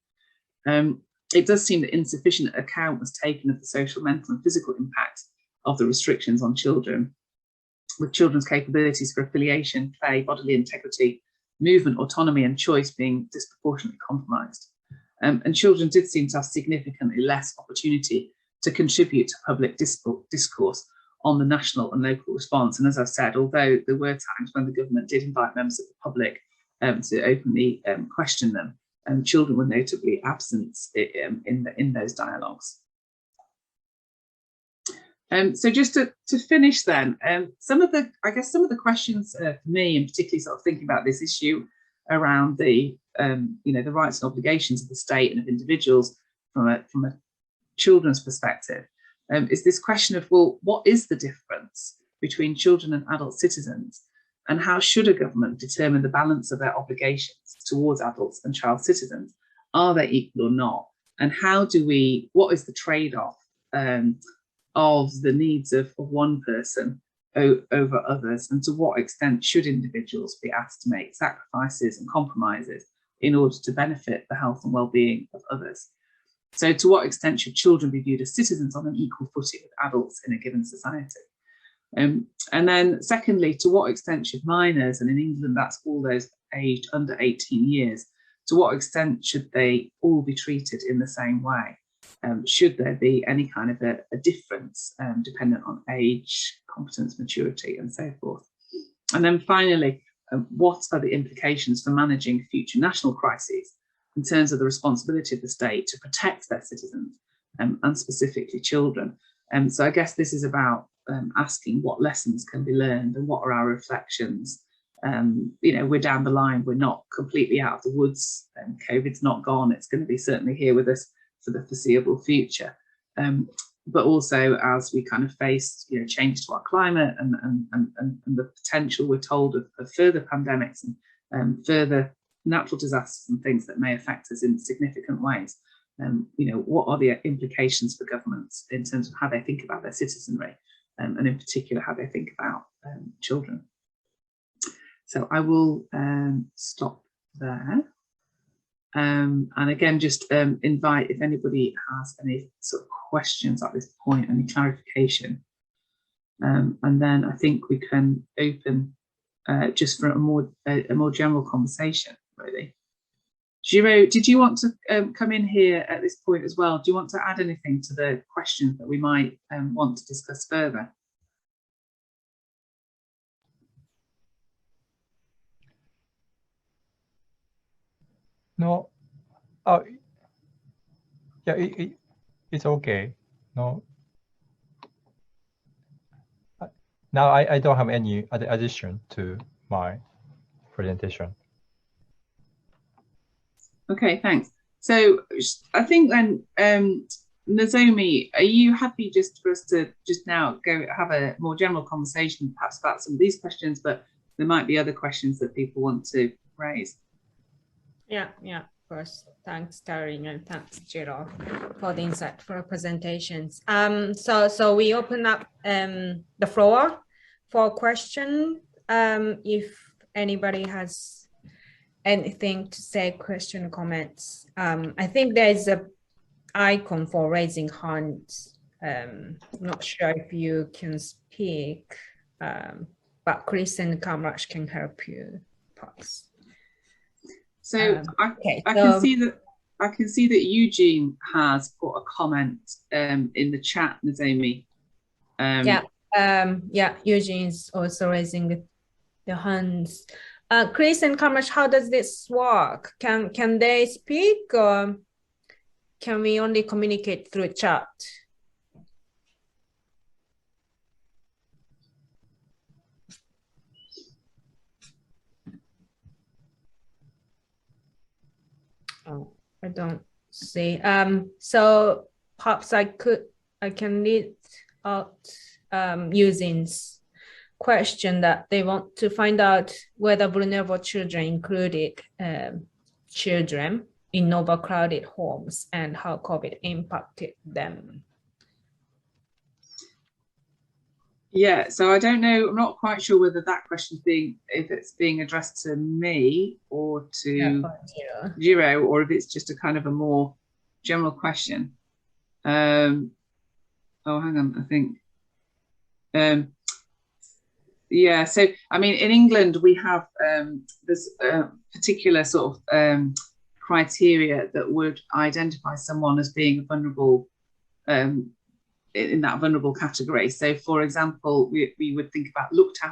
It does seem that insufficient account was taken of the social, mental and physical impact of the restrictions on children, with children's capabilities for affiliation, play, bodily integrity, movement, autonomy and choice being disproportionately compromised. And children did seem to have significantly less opportunity to contribute to public discourse on the national and local response. And as I've said, although there were times when the government did invite members of the public to openly question them, children were notably absent in those dialogues. So just to finish then, some of the questions for me, and particularly sort of thinking about this issue around the the rights and obligations of the state and of individuals from a children's perspective, is this question of, well, what is the difference between children and adult citizens? And how should a government determine the balance of their obligations towards adults and child citizens? Are they equal or not? And what is the trade-off of the needs of one person over others? And to what extent should individuals be asked to make sacrifices and compromises in order to benefit the health and well-being of others? So to what extent should children be viewed as citizens on an equal footing with adults in a given society? And then secondly, to what extent should minors, and in England that's all those aged under 18 years, to what extent should they all be treated in the same way? Should there be any kind of a difference dependent on age, competence, maturity, and so forth? And then finally, what are the implications for managing future national crises in terms of the responsibility of the state to protect their citizens, and specifically children? So I guess this is about asking what lessons can be learned and what are our reflections. We're down the line, we're not completely out of the woods, and COVID's not gone, it's going to be certainly here with us for the foreseeable future. But also as we kind of face changes to our climate and the potential, we're told, of further pandemics and further natural disasters and things that may affect us in significant ways. What are the implications for governments in terms of how they think about their citizenry, and in particular how they think about children? So I will stop there. And again, just invite if anybody has any sort of questions at this point, any clarification. And then I think we can open just for a more general conversation, really. Jiro, did you want to come in here at this point as well? Do you want to add anything to the questions that we might want to discuss further? No. Yeah, it's okay. No. Now I don't have any addition to my presentation. Okay, thanks. So I think then, Nozomi, are you happy just for us to just now go have a more general conversation, perhaps about some of these questions, but there might be other questions that people want to raise? Yeah, of course. Thanks, Caroline, and thanks, Jiro, for the insightful presentations. So we open up the floor for question. If anybody has anything to say, question, comments. I think there's a icon for raising hands. Not sure if you can speak, but Chris and Kamraj can help you, perhaps. So I can see that Eugene has put a comment in the chat, Nozomi. Eugene's also raising the hands. Chris and Kamraj, how does this work? Can they speak, or can we only communicate through chat? Oh, I don't see. So perhaps I can read out Eugene's question that they want to find out whether vulnerable children included children in overcrowded homes and how COVID impacted them. Yeah, so I don't know, I'm not quite sure whether that question if it's being addressed to me or to Jiro, or if it's just a kind of a more general question. Oh, hang on, I think. Yeah, so I mean, in England we have this particular sort of criteria that would identify someone as being vulnerable, in that vulnerable category. So, for example, we would think about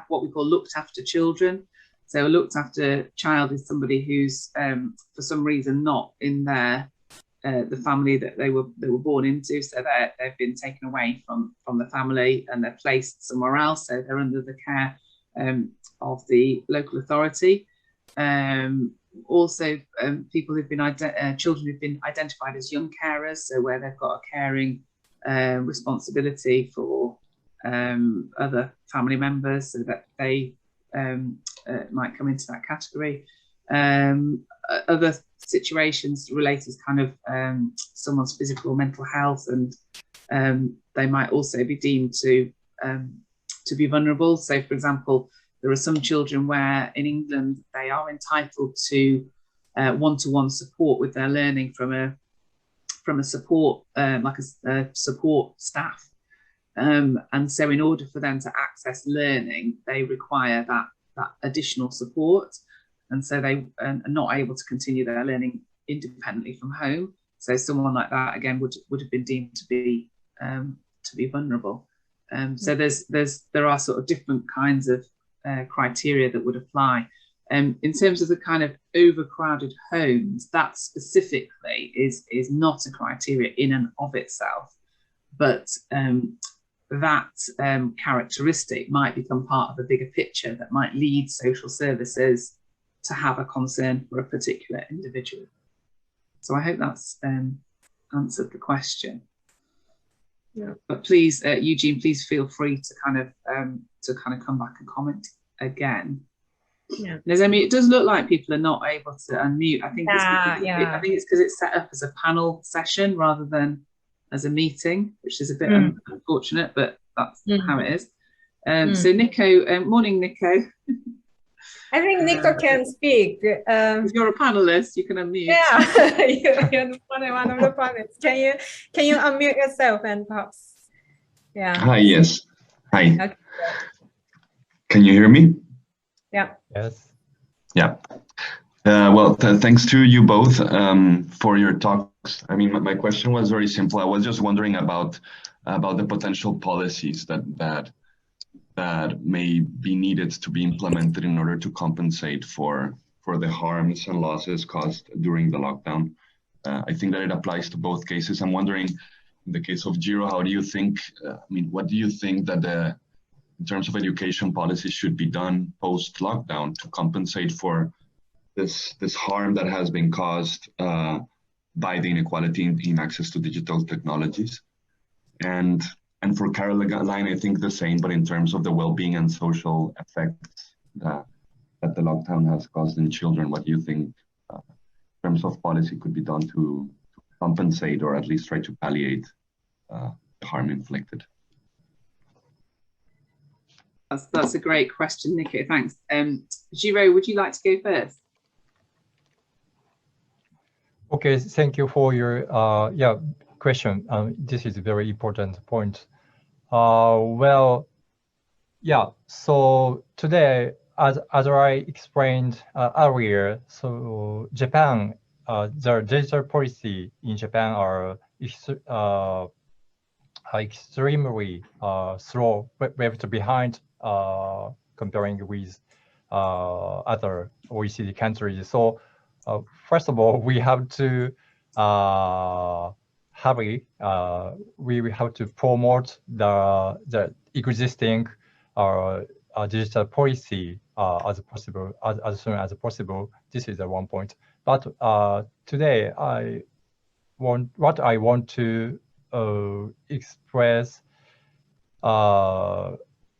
what we call looked after children. So, a looked after child is somebody who's for some reason not in the family that they were born into. So they've been taken away from the family and they're placed somewhere else. So they're under the care of the local authority. Also, people who've been children who've been identified as young carers. So where they've got a caring responsibility for other family members, so that they might come into that category. Other situations related to kind of someone's physical or mental health, and they might also be deemed to be vulnerable. So, for example, there are some children where in England they are entitled to one-to-one support with their learning from a support like a support staff, and so in order for them to access learning, they require that additional support, and so they are not able to continue their learning independently from home. So someone like that again would have been deemed to be vulnerable. So there are sort of different kinds of criteria that would apply. In terms of the kind of overcrowded homes, that specifically is not a criteria in and of itself, but that characteristic might become part of a bigger picture that might lead social services to have a concern for a particular individual. So I hope that's answered the question. Yeah. But please, Eugene, please feel free to kind of come back and comment again. Yeah. Nozomi, it does look like people are not able to unmute. I think it's because it's set up as a panel session rather than as a meeting, which is a bit unfortunate, but that's how it is. So Nico, morning, Nico. I think Nico can speak. If you're a panelist, you can unmute. Yeah, you're one of the panelists. Can you unmute yourself and perhaps? Yeah. Hi. Yes. Hi. Okay. Can you hear me? Yeah. Yes. Yeah. Well, thanks to you both for your talks. I mean, my question was very simple. I was just wondering about the potential policies that may be needed to be implemented in order to compensate for the harms and losses caused during the lockdown. I think that it applies to both cases. I'm wondering, in the case of Jiro, how do you think, what do you think that in terms of education policies should be done post-lockdown to compensate for this harm that has been caused by the inequality in access to digital technologies? And for Caroline, I think the same, but in terms of the well-being and social effects that the lockdown has caused in children, what do you think in terms of policy could be done to compensate or at least try to palliate the harm inflicted? That's a great question, Nico. Thanks. Jiro, would you like to go first? Okay, thank you for your question. This is a very important point. Well, yeah. So today, as I explained earlier, so Japan, the digital policy in Japan are extremely slow, left behind comparing with other OECD countries. So first of all, we have to we have to promote the existing digital policy as soon as possible. This is the one point. But today, what I want to express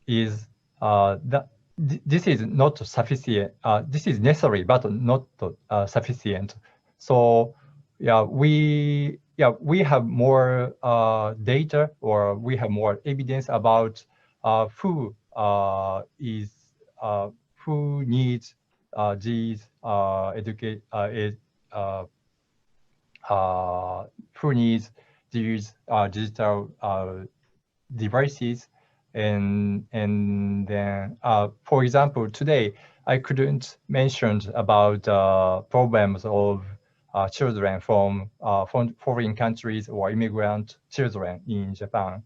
is that this is not sufficient. This is necessary, but not sufficient. So yeah, we have more data, or we have more evidence about who needs these who needs these digital devices, and then for example, today I couldn't mention about problems of children from foreign countries or immigrant children in Japan,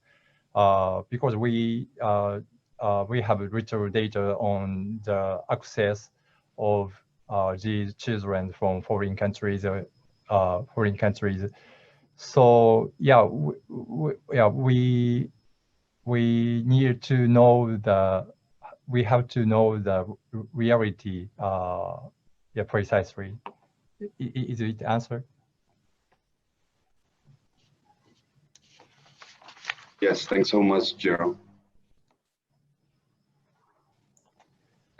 because we have little data on the access of these children from foreign countries. So yeah, we need to know we have to know the reality. Yeah, precisely. Is it the answer? Yes, thanks so much, Jiro.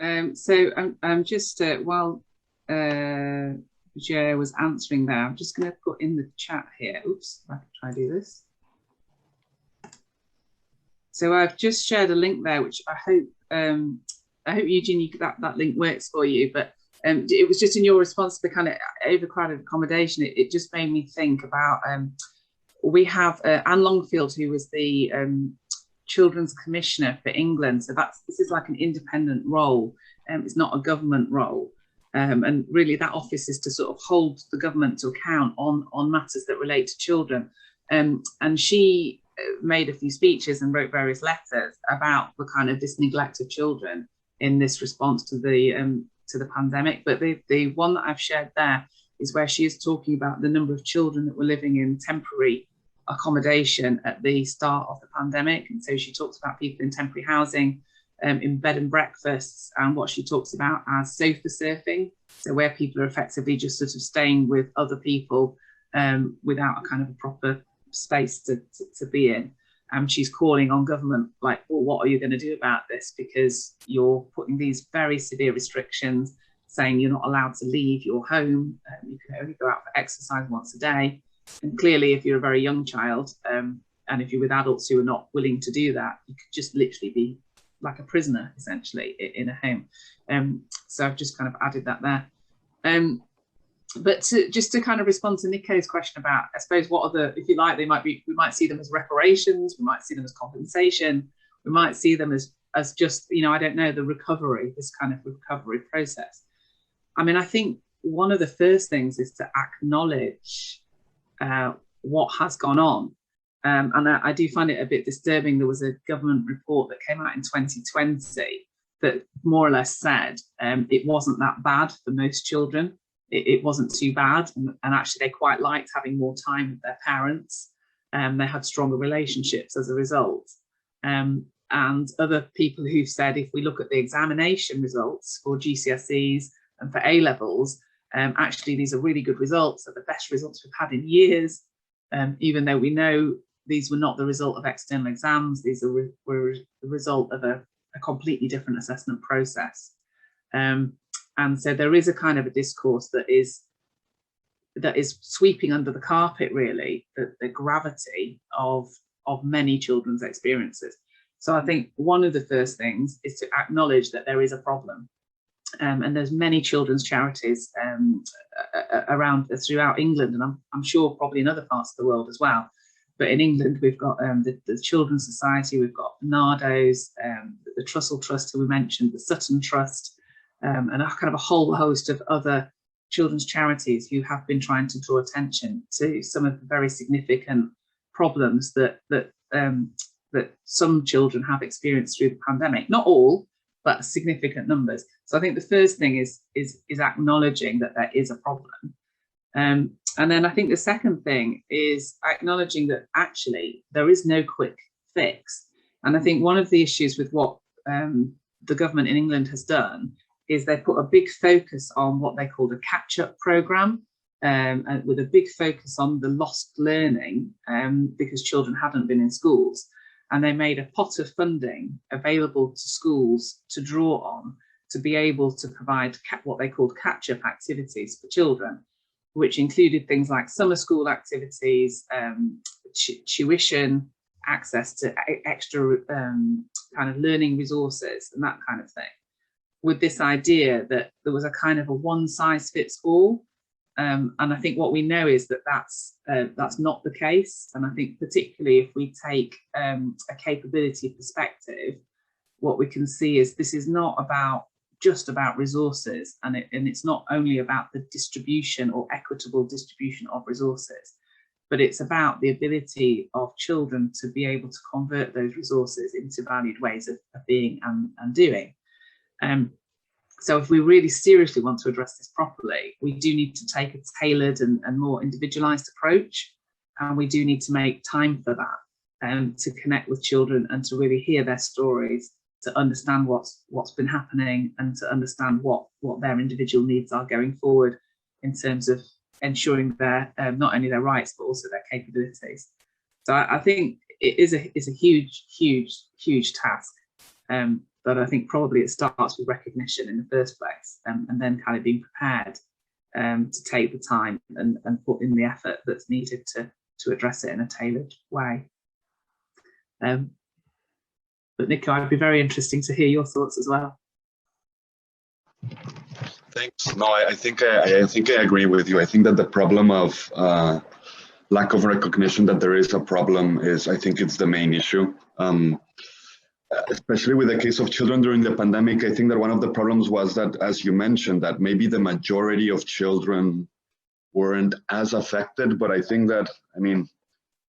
So I'm just while Jiro was answering there, I'm just going to put in the chat here. Oops, I can try to do this. So I've just shared a link there, which I hope Eugene, that link works for you. But it was just in your response to the kind of overcrowded accommodation. It just made me think about we have Anne Longfield, who was the Children's Commissioner for England. So this is like an independent role. It's not a government role. And really that office is to sort of hold the government to account on matters that relate to children. And she made a few speeches and wrote various letters about the kind of this neglect of children in this response to the pandemic. But the one that I've shared there is where she is talking about the number of children that were living in temporary accommodation at the start of the pandemic. And so she talks about people in temporary housing, in bed and breakfasts, and what she talks about as sofa surfing. So where people are effectively just sort of staying with other people without a kind of a proper space to be in. She's calling on government like, well, what are you going to do about this? Because you're putting these very severe restrictions, saying you're not allowed to leave your home. You can only go out for exercise once a day. And clearly, if you're a very young child, and if you're with adults who are not willing to do that, you could just literally be like a prisoner, essentially, in a home. So I've just kind of added that there. But just to kind of respond to Nico's question about, I suppose, what are the, if you like, we might see them as reparations, we might see them as compensation, we might see them as just, I don't know, the recovery, this kind of recovery process. I mean, I think one of the first things is to acknowledge what has gone on. And I do find it a bit disturbing. There was a government report that came out in 2020 that more or less said it wasn't that bad for most children. It wasn't too bad, and actually they quite liked having more time with their parents. They had stronger relationships as a result. And other people who've said, if we look at the examination results for GCSEs and for A-levels, actually these are really good results, are the best results we've had in years, even though we know these were not the result of external exams. These were the result of a completely different assessment process. And so there is a kind of a discourse that is sweeping under the carpet, really, the gravity of many children's experiences. So I think one of the first things is to acknowledge that there is a problem. And there's many children's charities around throughout England, and I'm sure probably in other parts of the world as well. But in England, we've got the Children's Society, we've got Nardo's, the Trussell Trust, who we mentioned, the Sutton Trust, and a kind of a whole host of other children's charities who have been trying to draw attention to some of the very significant problems that some children have experienced through the pandemic. Not all, but significant numbers. So I think the first thing is acknowledging that there is a problem. And then I think the second thing is acknowledging that actually there is no quick fix. And I think one of the issues with what the government in England has done is they put a big focus on what they called a catch-up programme, and with a big focus on the lost learning because children hadn't been in schools. And they made a pot of funding available to schools to draw on to be able to provide what they called catch-up activities for children, which included things like summer school activities, tuition, access to extra kind of learning resources and that kind of thing, with this idea that there was a kind of a one-size-fits-all. And I think what we know is that that's not the case. And I think particularly if we take a capability perspective, what we can see is this is not just about resources, and it's not only about the distribution or equitable distribution of resources, but it's about the ability of children to be able to convert those resources into valued ways of being and doing. So if we really seriously want to address this properly, we do need to take a tailored and more individualized approach, and we do need to make time for that, to connect with children and to really hear their stories, to understand what's been happening, and to understand what their individual needs are going forward in terms of ensuring their not only their rights but also their capabilities. So I think it's a huge task, but but I think probably it starts with recognition in the first place, and then kind of being prepared to take the time and put in the effort that's needed to address it in a tailored way. But Nico, I'd be very interesting to hear your thoughts as well. Thanks. No, I think I agree with you. I think that the problem of lack of recognition that there is a problem I think it's the main issue. Especially with the case of children during the pandemic, I think that one of the problems was that, as you mentioned, that maybe the majority of children weren't as affected. But I think that, I mean,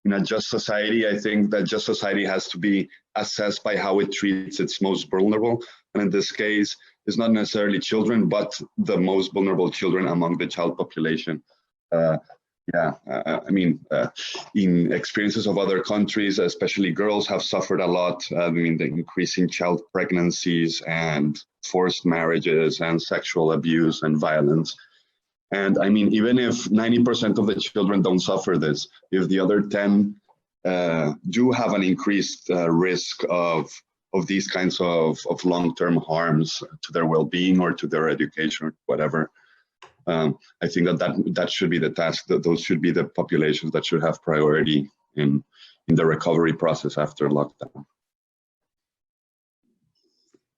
in a just society, I think that just society has to be assessed by how it treats its most vulnerable. And in this case, it's not necessarily children, but the most vulnerable children among the child population. I mean, in experiences of other countries, especially girls have suffered a lot. I mean, the increasing child pregnancies and forced marriages and sexual abuse and violence. And I mean, even if 90% of the children don't suffer this, if the other 10 do have an increased risk of these kinds of long-term harms to their well-being or to their education or whatever, I think that should be the task. That those should be the populations that should have priority in the recovery process after lockdown.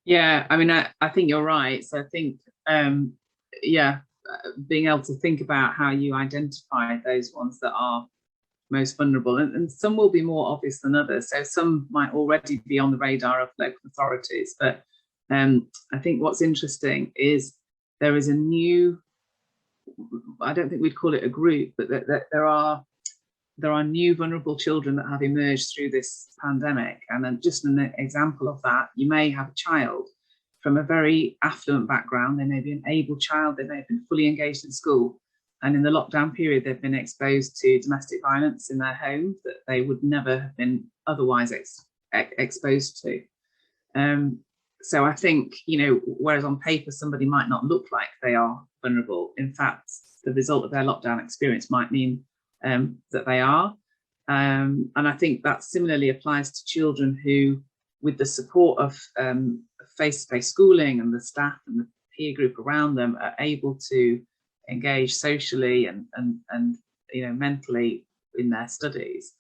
Yeah, I mean, I think you're right. So I think, being able to think about how you identify those ones that are most vulnerable, and some will be more obvious than others. So some might already be on the radar of local authorities. But I think what's interesting is there is a new, I don't think we'd call it a group, but that there are new vulnerable children that have emerged through this pandemic. And then just an example of that, you may have a child from a very affluent background. They may be an able child, they may have been fully engaged in school, and in the lockdown period they've been exposed to domestic violence in their home that they would never have been otherwise exposed to. So I think, you know, whereas on paper somebody might not look like they are vulnerable, in fact the result of their lockdown experience might mean that they are. And I think that similarly applies to children who, with the support of face-to-face schooling and the staff and the peer group around them, are able to engage socially and you know, mentally in their studies.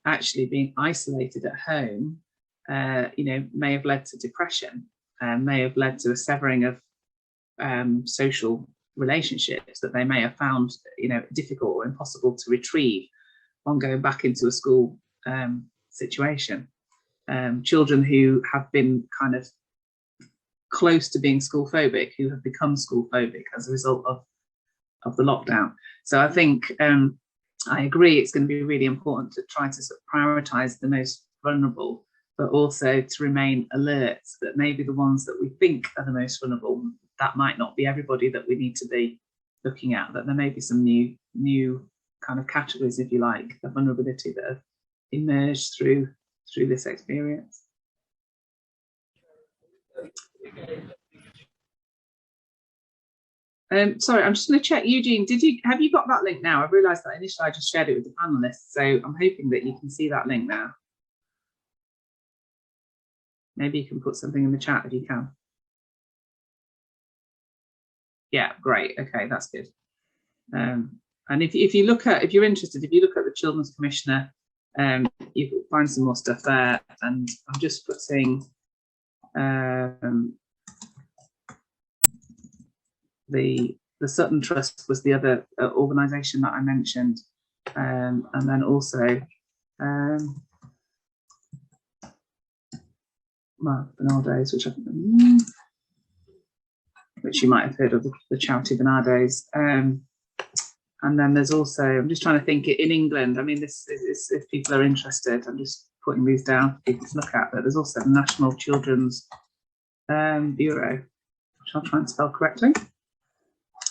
Actually being isolated at home, you know, may have led to depression, may have led to a severing of social relationships that they may have found, you know, difficult or impossible to retrieve on going back into a school situation. Children who have been kind of close to being school phobic, who have become school phobic as a result of the lockdown. So I think I agree it's going to be really important to try to sort of prioritise the most vulnerable, but also to remain alert that maybe the ones that we think are the most vulnerable, that might not be everybody that we need to be looking at, that there may be some new kind of categories, if you like, of vulnerability that have emerged through this experience. Sorry, I'm just going to check, Eugene, have you got that link now? I've realised that initially I just shared it with the panelists, so I'm hoping that you can see that link now. Maybe you can put something in the chat if you can. Yeah, great. Okay, that's good. And if you're interested, if you look at the Children's Commissioner, you can find some more stuff there. And I'm just putting the Sutton Trust was the other organisation that I mentioned, and then also Bernardo's, which you might have heard of, the charity Bernardo's. And then there's also, I'm just trying to think, in England, I mean, this is, if people are interested, I'm just putting these down for people to look at, but there's also the National Children's Bureau, which I'll try and spell correctly,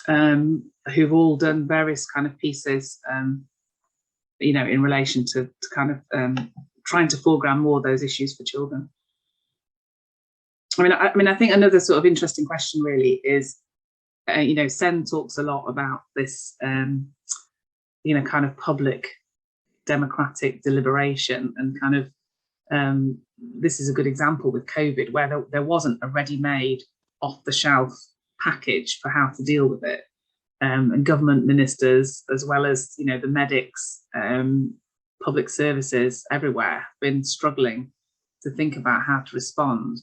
who've all done various kind of pieces, you know, in relation to kind of trying to foreground more of those issues for children. I mean, I think another sort of interesting question really is, you know, Sen talks a lot about this, you know, kind of public democratic deliberation and kind of This is a good example with COVID, where there wasn't a ready-made, off-the-shelf package for how to deal with it. And government ministers, as well as the medics, public services everywhere, have been struggling to think about how to respond.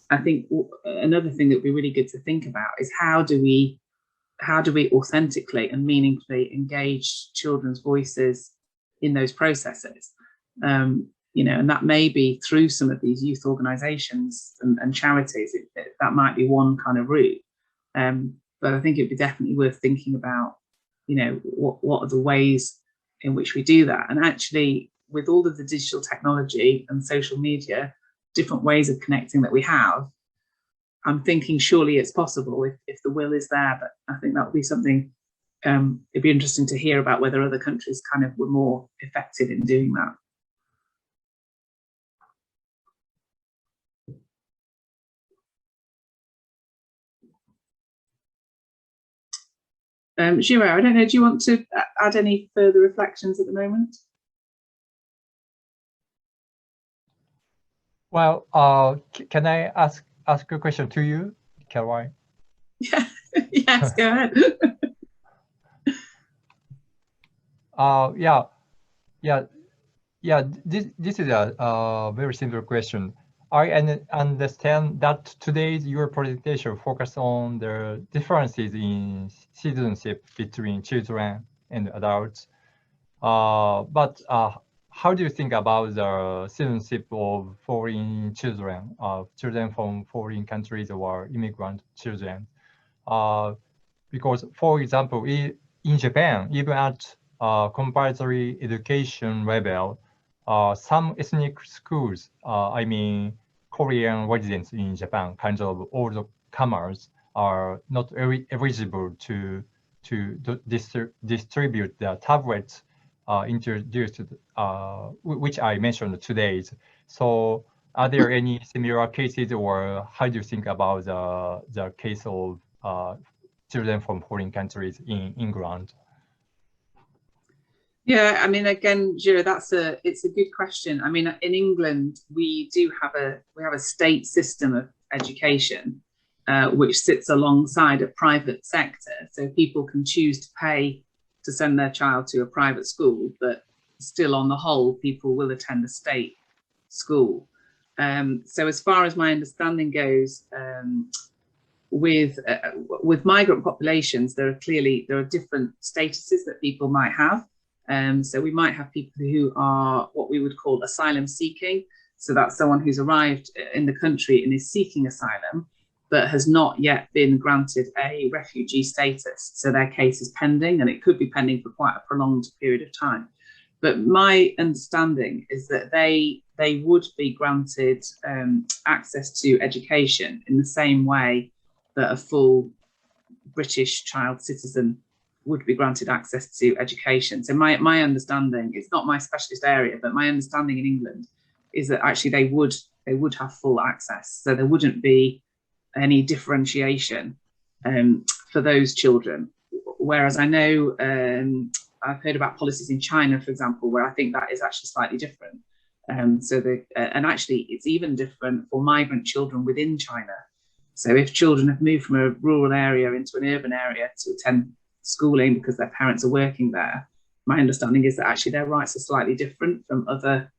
I think another thing that would be really good to think about is how do we authentically and meaningfully engage children's voices in those processes. And that may be through some of these youth organisations and charities. That might be one kind of route. But I think it'd be definitely worth thinking about, what are the ways in which we do that. And actually, with all of the digital technology and social media, different ways of connecting that we have, I'm thinking surely it's possible if the will is there. But I think that would be something, it'd be interesting to hear about whether other countries kind of were more effective in doing that. Jiro, I don't know, do you want to add any further reflections at the moment? Well, can I ask a question to you, Caroline? Yeah, yes, go ahead. This is a very simple question. I understand that today's your presentation focused on the differences in citizenship between children and adults. But how do you think about the citizenship of foreign children, children from foreign countries or immigrant children? Because, for example, in Japan, even at compulsory education level, some ethnic schools, I mean, Korean residents in Japan, kind of all the comers, are not eligible to distribute the tablets introduced, which I mentioned today. So, are there any similar cases, or how do you think about the case of children from foreign countries in England? Yeah, I mean, again, Jiro, it's a good question. I mean, in England, we have a state system of education, which sits alongside a private sector. So people can choose to pay to send their child to a private school, but still, on the whole, people will attend a state school. So as far as my understanding goes, with migrant populations, there are different statuses that people might have. So we might have people who are what we would call asylum seeking. So that's someone who's arrived in the country and is seeking asylum, but has not yet been granted a refugee status. So their case is pending, and it could be pending for quite a prolonged period of time. But my understanding is that they would be granted access to education in the same way that a full British child citizen would be granted access to education. So my understanding, it's not my specialist area, but my understanding in England is that actually they would have full access. So there wouldn't be any differentiation for those children. Whereas I know I've heard about policies in China, for example, where I think that is actually slightly different. And actually it's even different for migrant children within China. So if children have moved from a rural area into an urban area to attend schooling because their parents are working there, my understanding is that actually their rights are slightly different from other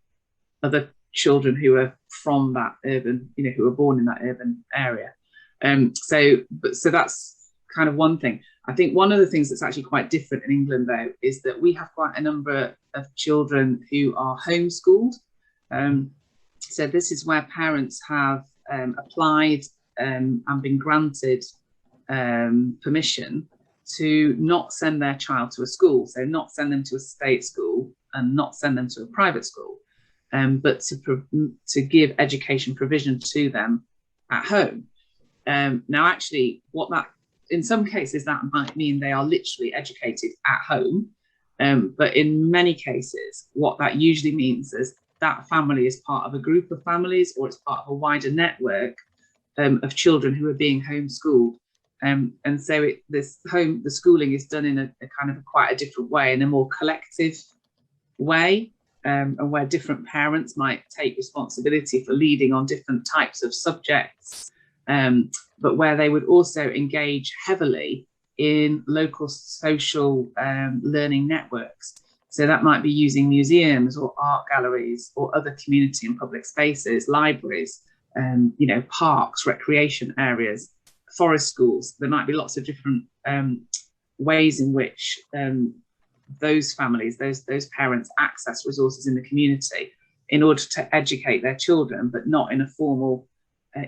children who are from that urban, who are born in that urban area. So that's kind of one thing. I think one of the things that's actually quite different in England, though, is that we have quite a number of children who are homeschooled. So this is where parents have applied and been granted permission to not send their child to a school, so not send them to a state school and not send them to a private school, but to give education provision to them at home. Now, actually, what that, in some cases, that might mean they are literally educated at home, but in many cases, what that usually means is that family is part of a group of families, or it's part of a wider network of children who are being homeschooled. And so the schooling is done in a kind of quite a different way, in a more collective way. and where different parents might take responsibility for leading on different types of subjects, but where they would also engage heavily in local social learning networks. So that might be using museums or art galleries or other community and public spaces, libraries, you know, parks, recreation areas, forest schools. There might be lots of different ways in which those families, those parents access resources in the community in order to educate their children, but not in a formal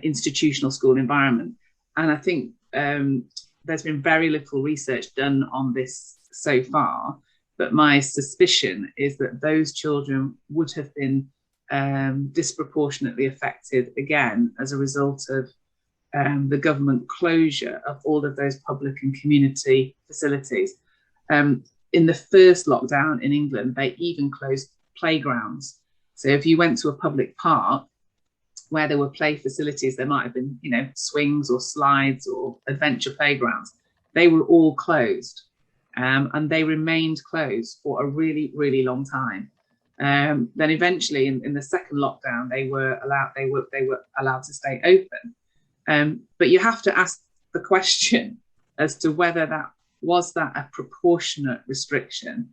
institutional school environment. And I think there's been very little research done on this so far, but my suspicion is that those children would have been disproportionately affected again as a result of the government closure of all of those public and community facilities. In the first lockdown in England, they even closed playgrounds. So if you went to a public park where there were play facilities, there might have been, you know, swings or slides or adventure playgrounds. They were all closed, and they remained closed for a really, really long time. Then eventually, in the second lockdown, they were allowed to stay open. But you have to ask the question as to whether that was a proportionate restriction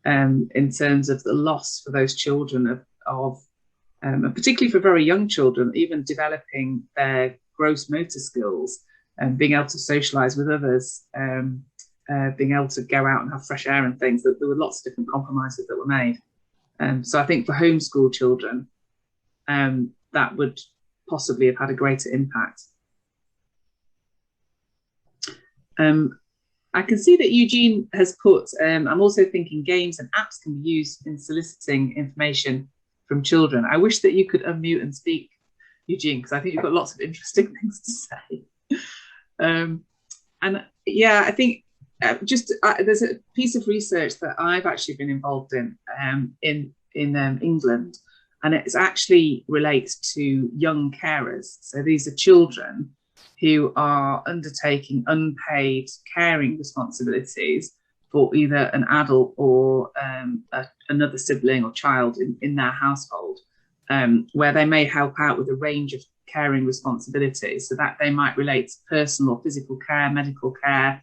in terms of the loss for those children of particularly for very young children, even developing their gross motor skills and being able to socialize with others, being able to go out and have fresh air and things. That there were lots of different compromises that were made. So I think for homeschool children, that would possibly have had a greater impact. I can see that Eugene has put, I'm also thinking games and apps can be used in soliciting information from children. I wish that you could unmute and speak, Eugene, because I think you've got lots of interesting things to say. And yeah, I think there's a piece of research that I've actually been involved in England, and it actually relates to young carers. So these are children who are undertaking unpaid caring responsibilities for either an adult or another sibling or child in their household, where they may help out with a range of caring responsibilities. So that they might relate to personal or physical care, medical care,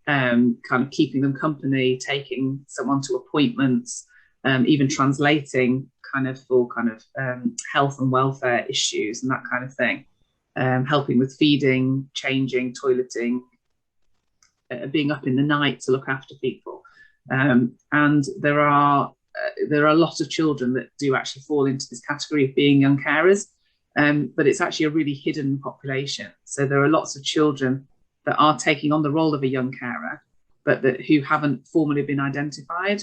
kind of keeping them company, taking someone to appointments, even translating for health and welfare issues and that kind of thing. Helping with feeding, changing, toileting, being up in the night to look after people. And there are a lot of children that do actually fall into this category of being young carers, but it's actually a really hidden population. So there are lots of children that are taking on the role of a young carer, but who haven't formally been identified.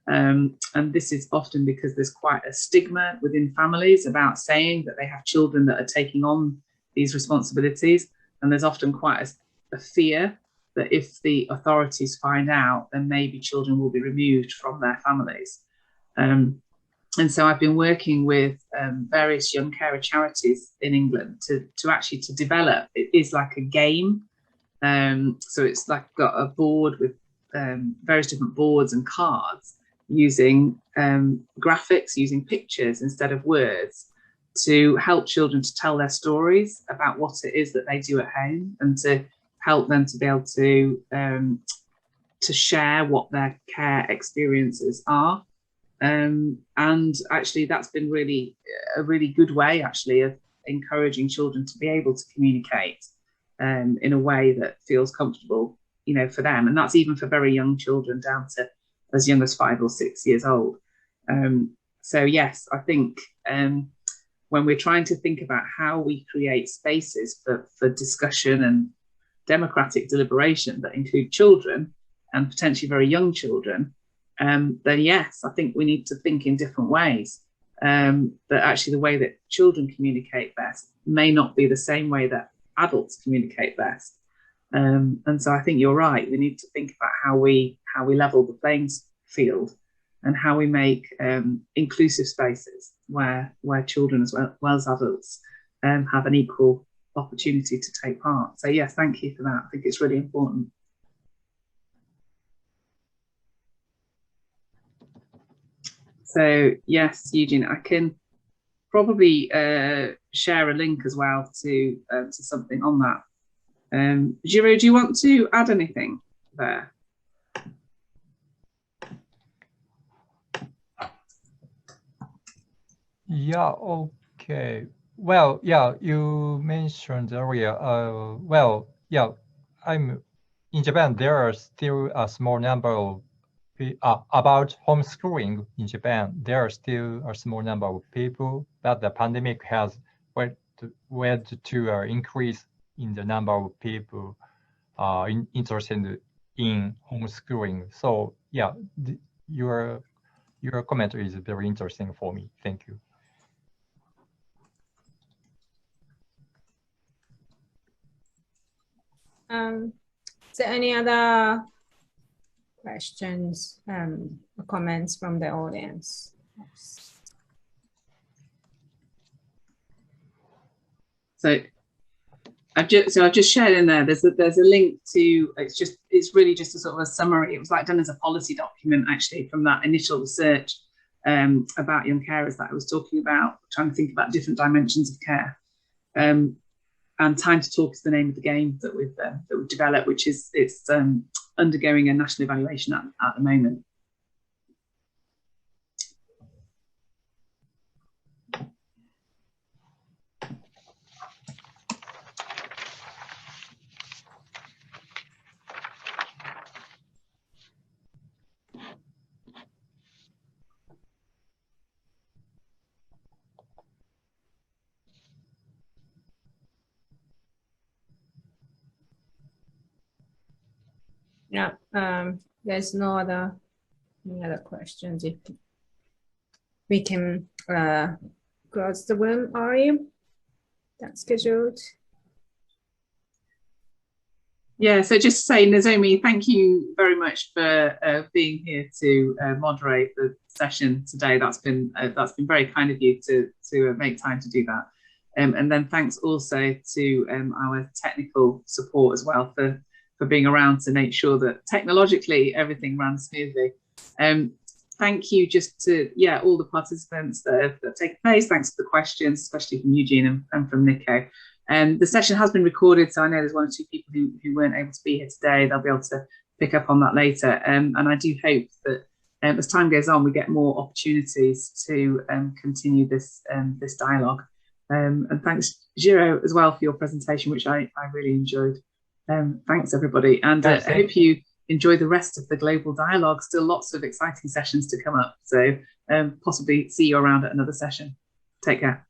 And this is often because there's quite a stigma within families about saying that they have children that are taking on these responsibilities, and there's often quite a fear that if the authorities find out, then maybe children will be removed from their families. And so I've been working with various young carer charities in England to develop. It is like a game, so it's like got a board with various different boards and cards using graphics, using pictures instead of words, to help children to tell their stories about what it is that they do at home, and to help them to be able to share what their care experiences are. And actually that's been a really good way actually of encouraging children to be able to communicate in a way that feels comfortable, you know, for them. And that's even for very young children down to as young as 5 or 6 years old. So yes, I think when we're trying to think about how we create spaces for discussion and democratic deliberation that include children and potentially very young children, then yes, I think we need to think in different ways. That actually the way that children communicate best may not be the same way that adults communicate best. And so I think you're right. We need to think about how we level the playing field and how we make inclusive spaces where children as well as adults have an equal opportunity to take part. So yes, thank you for that. I think it's really important. So yes, Eugene, I can probably share a link as well to something on that. Jiro, do you want to add anything there? Yeah, okay. Well, yeah, you mentioned earlier, well, yeah, I'm in Japan, there are still a small number of about homeschooling in Japan, there are still a small number of people, but the pandemic has led to an increase in the number of people interested in homeschooling. So yeah, your comment is very interesting for me. Thank you. Is there any other questions or comments from the audience? So I've just shared in there. There's a link to. It's really just a sort of a summary. It was like done as a policy document actually from that initial research about young carers that I was talking about, trying to think about different dimensions of care. And Time to Talk is the name of the game that we've developed, which is it's undergoing a national evaluation at the moment. Yeah, there's no any other questions. If we can close the room, are you? That's scheduled. Yeah, so just to say, Nozomi, thank you very much for being here to moderate the session today. That's been very kind of you to make time to do that. And then thanks also to our technical support as well for being around to make sure that technologically everything ran smoothly. Thank you just to all the participants that have taken place. Thanks for the questions, especially from Eugene and from Nico. The session has been recorded, so I know there's one or two people who weren't able to be here today. They'll be able to pick up on that later. And I do hope that as time goes on, we get more opportunities to continue this dialogue. And thanks, Jiro, as well for your presentation, which I really enjoyed. Thanks, everybody. And I hope you enjoy the rest of the global dialogue. Still lots of exciting sessions to come up. So possibly see you around at another session. Take care.